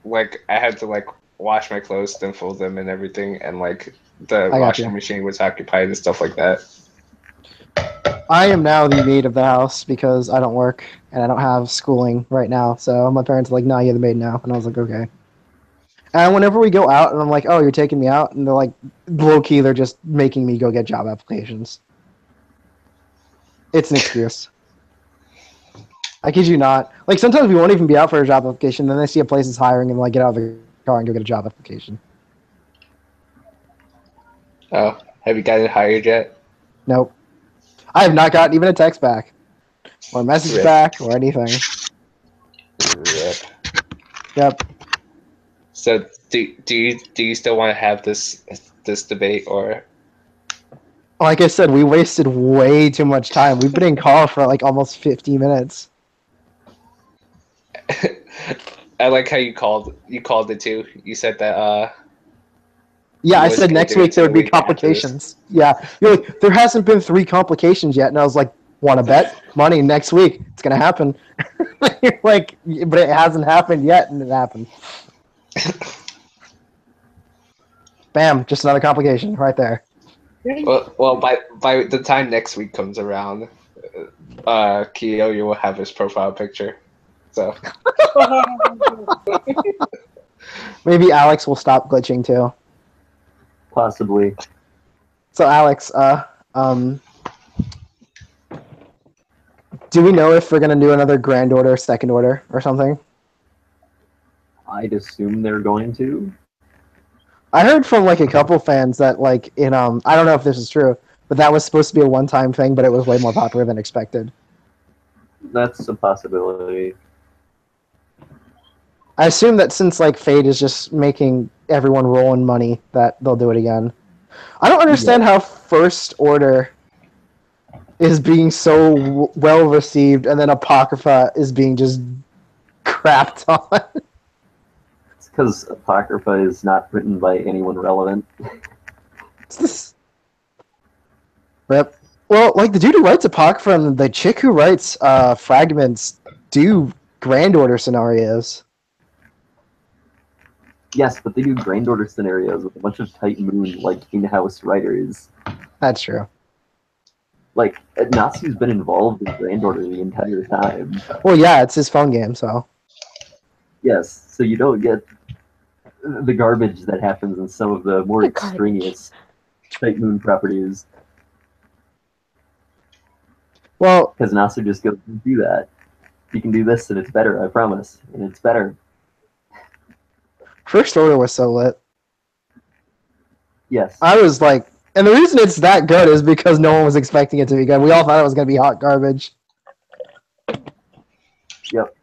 I had to wash my clothes, then fold them and everything, and the washing machine was occupied and stuff like that. I am now the maid of the house because I don't work and I don't have schooling right now. So my parents are like, "Nah, you're the maid now," and I was like, "Okay." And whenever we go out, and I'm like, "Oh, you're taking me out," and they're like, low key, they're just making me go get job applications. It's an excuse. I kid you not. Like sometimes we won't even be out for a job application, then they see a place is hiring and get out of the car and go get a job application. Oh, have you gotten hired yet? Nope. I have not gotten even a text back, or a message back, or anything. Rip. Yep. So do you still want to have this debate, or? Like I said, we wasted way too much time. We've been in call for almost 50 minutes. I like how you called it too. You said that. Yeah, I said next week there would be complications. Yeah, you're like, there hasn't been 3 complications yet, and I was like, want to bet money next week? It's gonna happen. You're like, but it hasn't happened yet, and it happened. Bam! Just another complication right there. Well, by the time next week comes around, Kyoya will have his profile picture. So maybe Alex will stop glitching too. Possibly. So Alex, do we know if we're gonna do another Grand Order, Second Order, or something? I'd assume they're going to. I heard from a couple fans that in I don't know if this is true, but that was supposed to be a one-time thing, but it was way more popular than expected. That's a possibility. I assume that since Fate is just making everyone roll in money, that they'll do it again. I don't understand how First Order is being so well received, and then Apocrypha is being just crapped on. It's because Apocrypha is not written by anyone relevant. Rip. Well, the dude who writes Apocrypha and the chick who writes Fragments do Grand Order scenarios. Yes, but they do Grand Order scenarios with a bunch of Tight Moon, in-house writers. That's true. Natsu's been involved in Grand Order the entire time. Well, yeah, it's his phone game, so. Yes, so you don't get the garbage that happens in some of the more extraneous Tight Moon properties. Well, because Natsu just goes, do that. You can do this and it's better, I promise. And it's better. First Order was so lit. Yes. I was like, and the reason it's that good is because no one was expecting it to be good. We all thought it was going to be hot garbage. Yep.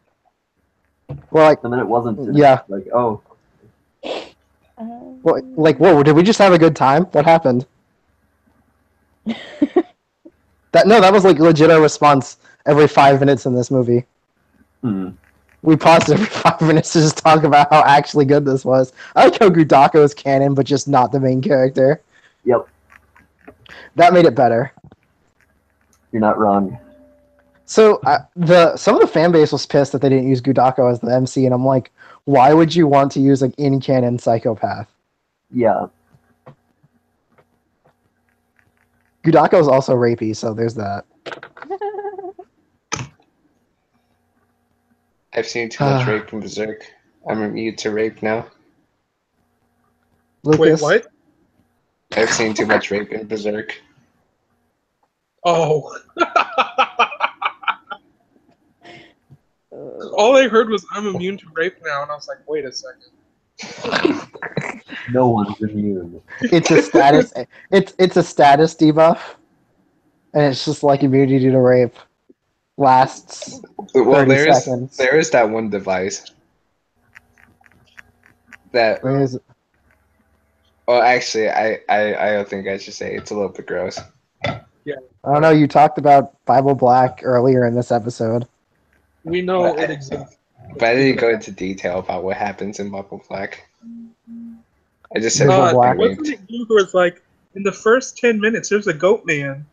Well, like, And then it wasn't. And yeah. Like, oh, Well, like, whoa, did we just have a good time? What happened? That was like legit our response every 5 minutes in this movie. We paused every 5 minutes to just talk about how actually good this was. I like how Gudako is canon, but just not the main character. Yep. That made it better. You're not wrong. So some of the fan base was pissed that they didn't use Gudako as the MC, and I'm like, why would you want to use like in canon psychopath? Yeah. Gudako is also rapey, so there's that. I've seen too much rape in Berserk. I'm immune to rape now. Lucas? Wait, what? I've seen too much rape in Berserk. Oh. All I heard was I'm immune to rape now, and I was like, wait a second. No one's immune. It's a status. it's a status debuff, and it's just like immunity to rape. Lasts 30 seconds. There is that one device that. Well, actually, I don't think I should say it. It's a little bit gross. Yeah. I don't know. You talked about Bible Black earlier in this episode. We know it exists. But I didn't go into detail about what happens in Bible Black. I just said Black. Wasn't it you who was like, in the first 10 minutes, there's a goat man?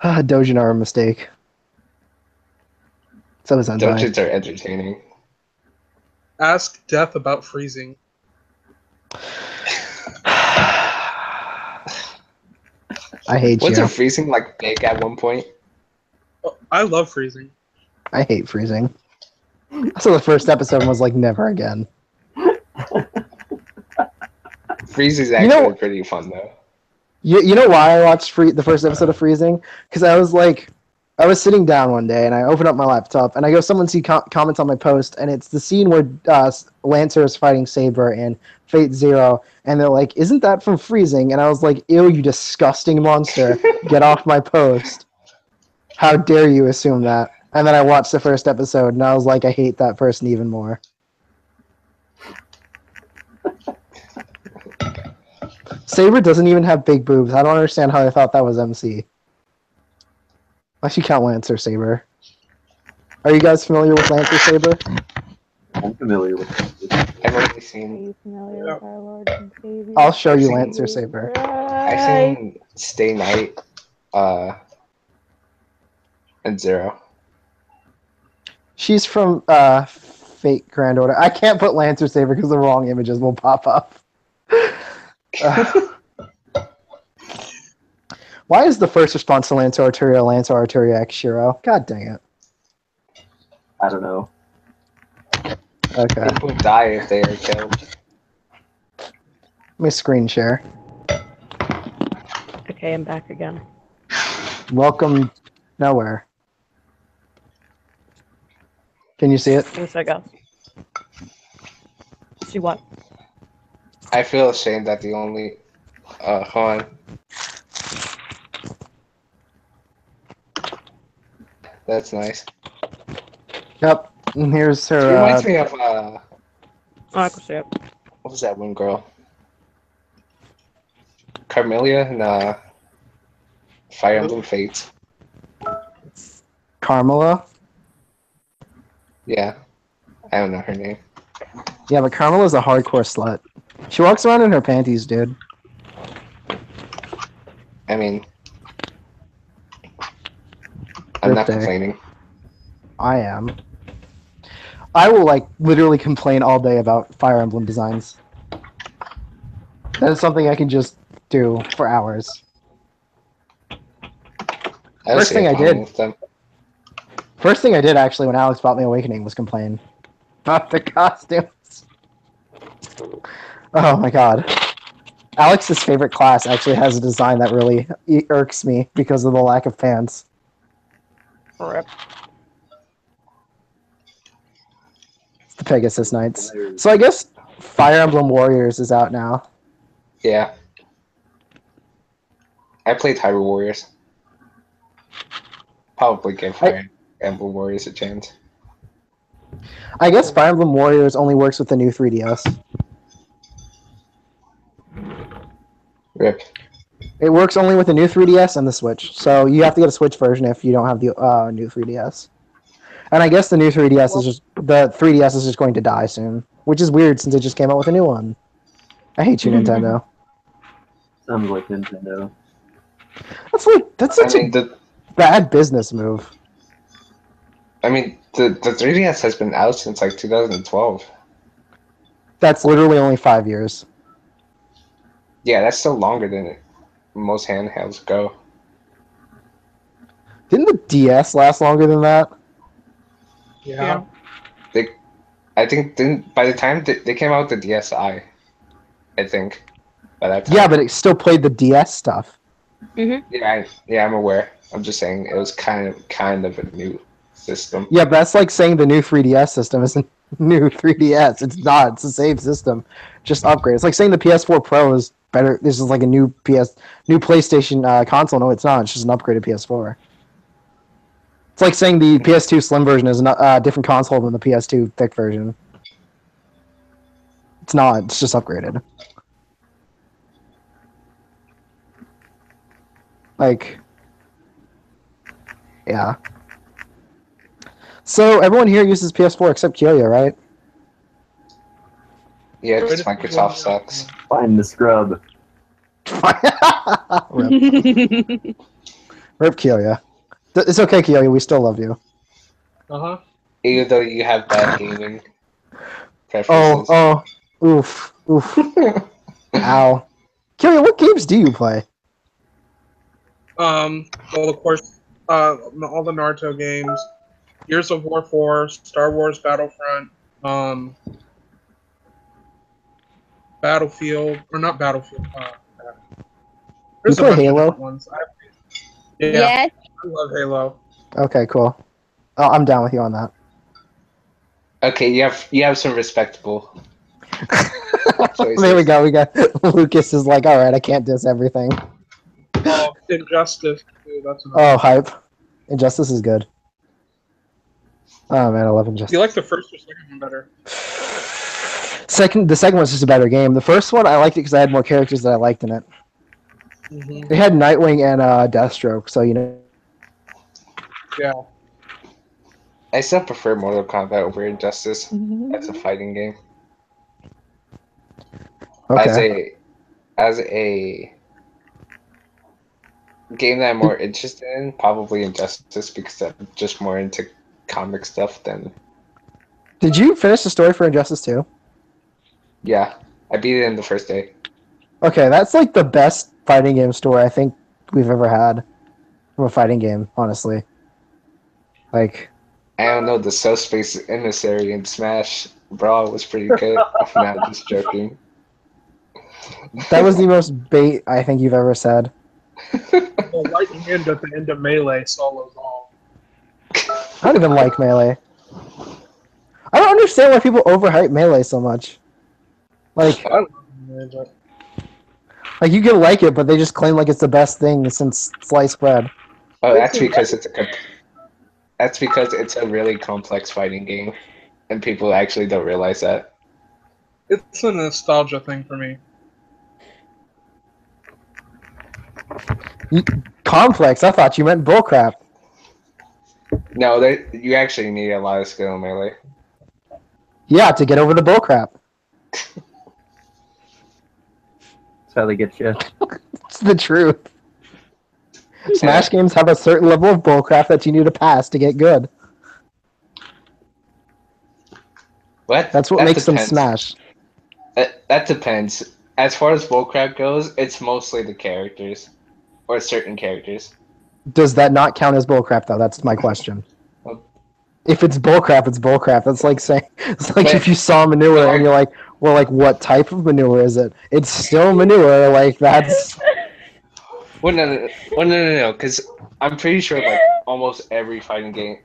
Dojin are a mistake. So is Entai. Dojins are entertaining. Ask Death about freezing. I hate you. Wasn't freezing like big at one point? Oh, I love freezing. I hate freezing. So the first episode was like never again. Freeze is actually pretty fun though. You know why I watched the first episode of Freezing? Because I was sitting down one day and I opened up my laptop and I go, someone see comments on my post, and it's the scene where Lancer is fighting Saber in Fate Zero, and they're like, "Isn't that from Freezing?" And I was like, "Ew, you disgusting monster! Get off my post! How dare you assume that?" And then I watched the first episode and I was like, I hate that person even more. Saber doesn't even have big boobs. I don't understand how they thought that was MC. Unless you count Lancer Saber. Are you guys familiar with Lancer Saber? I'm familiar with it. I've only Are seen. you familiar with our Lord and Savior? I'll show you Lancer Saber. I've seen Stay Night, and Zero. She's from Fate Grand Order. I can't put Lancer Saber because the wrong images will pop up. Why is the first response to Lancer Arteria X Shiro? God dang it. I don't know. Okay. People die if they are killed. Let me screen share. Okay, I'm back again. Welcome nowhere. Can you see it? Yes, I go. See what? I feel ashamed that the only. Hold on. That's nice. Yep. And here's It her. reminds me of Oh, I can see it. what was that one girl? Carmelia and Fire Emblem Fates. Carmela. Yeah, I don't know her name. Yeah, but Carmela's a hardcore slut. She walks around in her panties, dude. I mean, I'm not Birthday. complaining. I am. I will, like, literally complain all day about Fire Emblem designs. That is something I can just do for hours. First thing I did. First thing I did, actually, when Alex bought me Awakening was complain about the costumes. Oh my god. Alex's favorite class actually has a design that really irks me because of the lack of pants. Rip. It's the Pegasus Knights. So I guess Fire Emblem Warriors is out now. Yeah. I played Hyrule Warriors. Probably give Fire Emblem Warriors a chance. I guess Fire Emblem Warriors only works with the new 3DS. Rip. It works only with the new 3DS and the Switch. So you have to get a Switch version if you don't have the new 3DS. And I guess the new 3DS is just the 3DS is just going to die soon, which is weird since it just came out with a new one. I hate you, Nintendo. Sounds like Nintendo. That's such a bad business move. I mean, the 3DS has been out since like 2012. That's literally only 5 years. Yeah, that's still longer than most handhelds go. Didn't the DS last longer than that? Yeah. I think by the time they came out with the DSi, I think by that time. Yeah, but it still played the DS stuff. Yeah, I'm aware. I'm just saying it was kind of a new system. Yeah, but that's like saying the new 3DS system isn't new 3DS. It's not. It's the same system, just upgrade. It's like saying the PS4 Pro is better. This is like a new PlayStation console. No, it's not. It's just an upgraded PS4. It's like saying the PS2 Slim version is a different console than the PS2 thick version. It's not. It's just upgraded. Like, yeah. So everyone here uses PS4 except Kyoya, right? Yeah, just Microsoft sucks. Find the scrub. Rip Kyoya. It's okay, Kyoya. We still love you. Even though you have bad gaming preferences. Oh, oof. Ow. Kyoya, what games do you play? Well, of course, all the Naruto games, Gears of War 4, Star Wars Battlefront, Battlefield, or not Battlefield. You play Halo? Ones. Yes. I love Halo. Okay, cool. Oh, I'm down with you on that. Okay, you have some respectable choices. There we go. We got Lucas is like, all right, I can't diss everything. Oh, Injustice. Dude, that's another. Oh, hype. Injustice is good. Oh man, I love Injustice. Do you like the first or second one better? The second one's just a better game. The first one, I liked it because I had more characters that I liked in it. They had Nightwing and Deathstroke, so you know. Yeah. I still prefer Mortal Kombat over Injustice as a fighting game. Okay. As a game that I'm more interested in, probably Injustice, because I'm just more into comic stuff than. Did you finish the story for Injustice 2? Yeah, I beat it in the first day. Okay, that's like the best fighting game story I think we've ever had from a fighting game, honestly. Like, I don't know, the Subspace Emissary in Smash Brawl was pretty good. I'm not just joking. That was the most bait I think you've ever said. The lightning end at the end of Melee solos all. I don't even like Melee. I don't understand why people overhype Melee so much. Like you can like it, but they just claim like it's the best thing since sliced bread. Oh, that's because it's a really complex fighting game, and people actually don't realize that. It's a nostalgia thing for me. Complex? I thought you meant bullcrap. No, you actually need a lot of skill in Melee. Yeah, to get over the bullcrap. That's how they get you. It's the truth. Smash games have a certain level of bullcrap that you need to pass to get good. What? That's what makes them Smash. That depends. As far as bullcrap goes, it's mostly the characters. Or certain characters. Does that not count as bullcrap, though? That's my question. If it's bullcrap, it's bullcrap. That's like saying, it's like if you saw manure and you're like, well, like, what type of manure is it? It's still manure. Like, that's. Well, no. Because I'm pretty sure, like, almost every fighting game.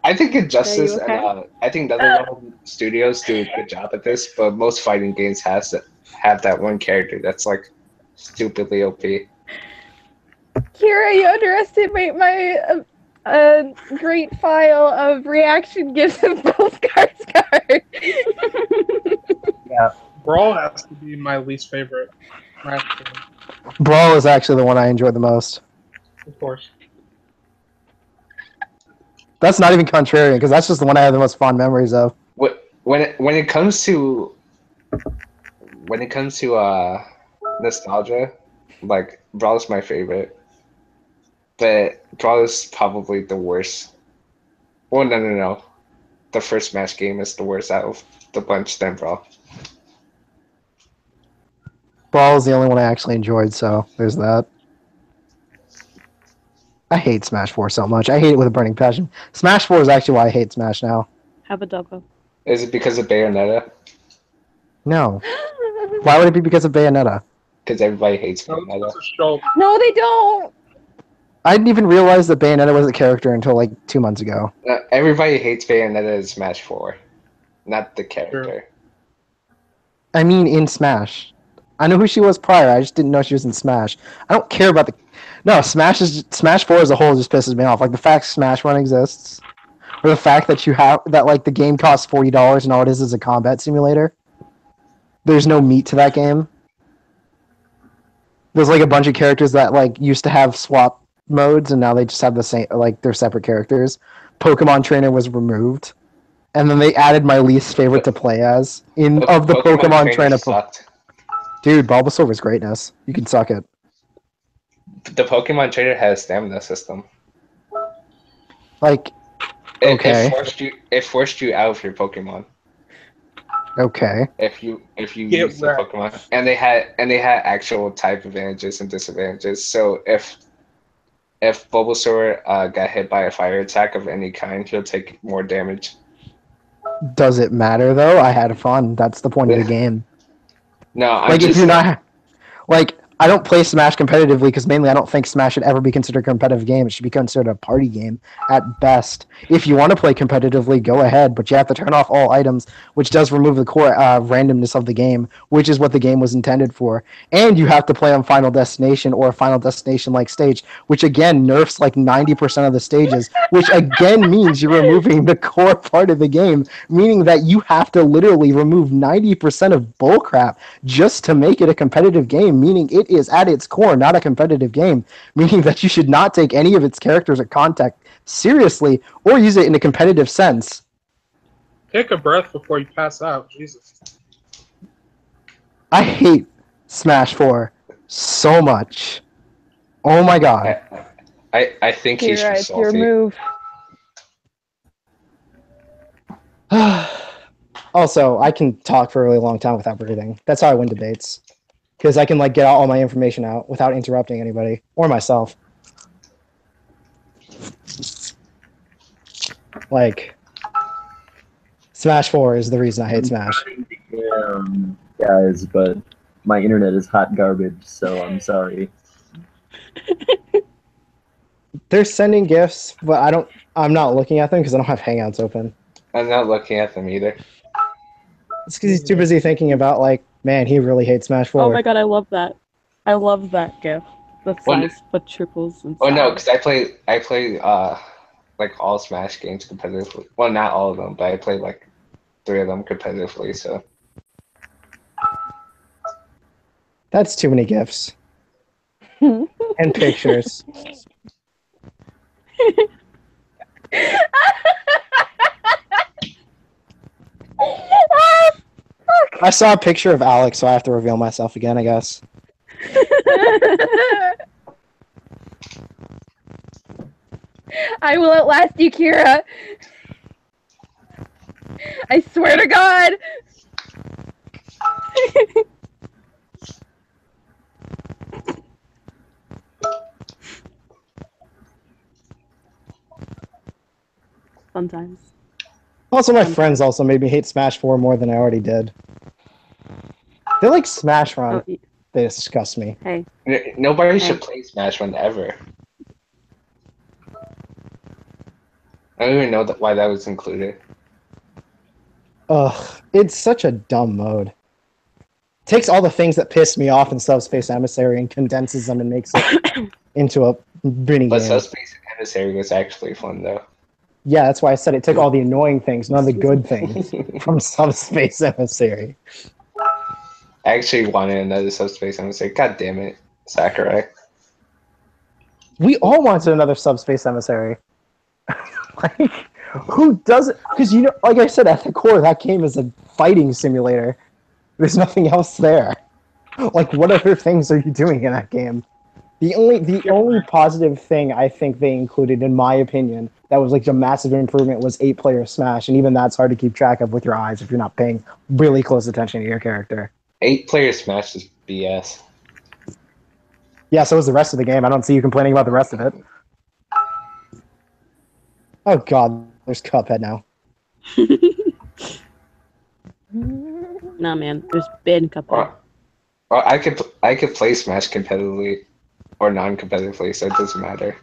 I think Injustice and I think NetherRealm Studios do a good job at this, but most fighting games have that one character that's like stupidly OP. Kira, you underestimate my great file of reaction gifs of both Skarsgård. Yeah. Brawl has to be my least favorite. Brawl is actually the one I enjoy the most. Of course. That's not even contrarian, because that's just the one I have the most fond memories of. When it comes to nostalgia, like Brawl is my favorite, but Brawl is probably the worst. Well, no. The first Smash game is the worst out of the bunch. Then Brawl. Brawl is the only one I actually enjoyed, so there's that. I hate Smash 4 so much. I hate it with a burning passion. Smash 4 is actually why I hate Smash now. Have a double. Is it because of Bayonetta? No. Why would it be because of Bayonetta? Because everybody hates Bayonetta. No, they don't. I didn't even realize that Bayonetta was a character until like 2 months ago. Everybody hates Bayonetta in Smash 4, not the character. Sure. I mean, in Smash. I know who she was prior. I just didn't know she was in Smash. I don't care about the. No, Smash 4 as a whole just pisses me off. Like the fact Smash Run exists, or the fact that like the game costs $40 and all it is a combat simulator. There's no meat to that game. There's like a bunch of characters that like used to have swap modes and now they just have the same, like they're separate characters. Pokemon Trainer was removed, and then they added my least favorite to play as of the Pokemon Trainer. Dude, Bulbasaur was greatness. You can suck it. The Pokemon Trainer has a stamina system. Like, okay. It forced you out of your Pokemon. Okay. If you use the Pokemon, and they had actual type advantages and disadvantages. So if Bulbasaur got hit by a fire attack of any kind, he'll take more damage. Does it matter though? I had fun. That's the point of the game. No, like if you're not like I don't play Smash competitively because mainly I don't think Smash should ever be considered a competitive game. It should be considered a party game at best. If you want to play competitively, go ahead, but you have to turn off all items, which does remove the core randomness of the game, which is what the game was intended for. And you have to play on Final Destination or a Final Destination-like stage, which again nerfs like 90% of the stages, which again means you're removing the core part of the game, meaning that you have to literally remove 90% of bullcrap just to make it a competitive game, meaning it is at its core not a competitive game, meaning that you should not take any of its characters or content seriously or use it in a competitive sense. Take a breath before you pass out. Jesus. I hate Smash 4 so much. Oh my god. I think he's right, it's your move. Also, I can talk for a really long time without breathing. That's how I win debates. Because I can like get all my information out without interrupting anybody or myself. Like, Smash 4 is the reason I hate Smash. Guys, but my internet is hot garbage, so I'm sorry. They're sending gifts, but I'm not looking at them because I don't have Hangouts open. I'm not looking at them either. It's because he's too busy thinking about like, man, he really hates Smash 4. Oh my god, I love that. I love that GIF. That's nice, but triples and stuff. Oh no, because I play like all Smash games competitively. Well, not all of them, but I play like 3 of them competitively. So that's too many GIFs and pictures. I saw a picture of Alex, so I have to reveal myself again, I guess. I will outlast you, Kira. I swear to God. Fun times. Also, my friends also made me hate Smash 4 more than I already did. They like Smash Run. Oh, they disgust me. Hey. Nobody should play Smash Run ever. I don't even know why that was included. Ugh, it's such a dumb mode. Takes all the things that pissed me off in Subspace Emissary and condenses them and makes it into a mini But game. Subspace Emissary was actually fun though. Yeah, that's why I said it took all the annoying things, none of the good things from Subspace Emissary. I actually wanted another Subspace Emissary. God damn it, Sakurai. We all wanted another Subspace Emissary. Like, who doesn't? Because, you know, like I said, at the core, that game is a fighting simulator. There's nothing else there. Like, what other things are you doing in that game? The only positive thing I think they included, in my opinion, that was like a massive improvement was 8-player Smash, and even that's hard to keep track of with your eyes if you're not paying really close attention to your character. 8-player Smash is BS. Yeah, so was the rest of the game. I don't see you complaining about the rest of it. Oh god, there's Cuphead now. Nah, man, there's been Cuphead. Well, I could play Smash competitively or non-competitively, so it doesn't matter.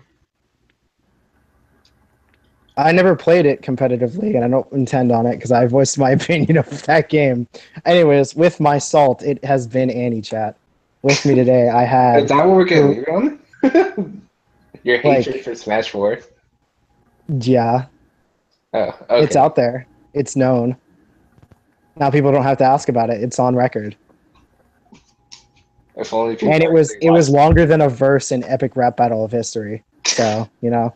I never played it competitively, and I don't intend on it because I voiced my opinion of that game. Anyways, with my salt, it has been AniChat. With me today, I had... Is that what we're going to leave on? Your hatred for Smash 4? Yeah. Oh, okay. It's out there. It's known. Now people don't have to ask about it. It's on record. If only people and it was longer than a verse in Epic Rap Battle of History. So, you know.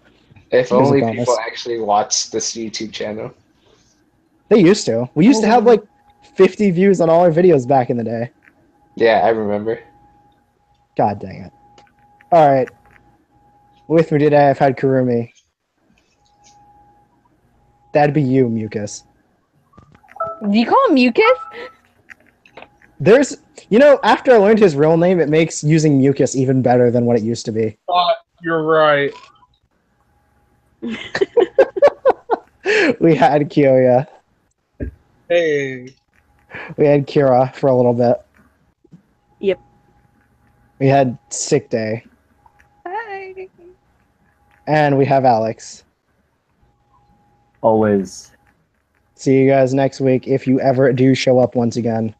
If only people actually watched this YouTube channel. They used to. We used to have like 50 views on all our videos back in the day. Yeah, I remember. God dang it. Alright. With me today, I've had Kurumi. That'd be you, Mucus. Do you call him Mucus? There's, you know, after I learned his real name, it makes using Mucus even better than what it used to be. You're right. We had Kyoya. Hey. We had Kira for a little bit. Yep. We had Sick Day. Hi. And we have Alex. Always. See you guys next week if you ever do show up once again.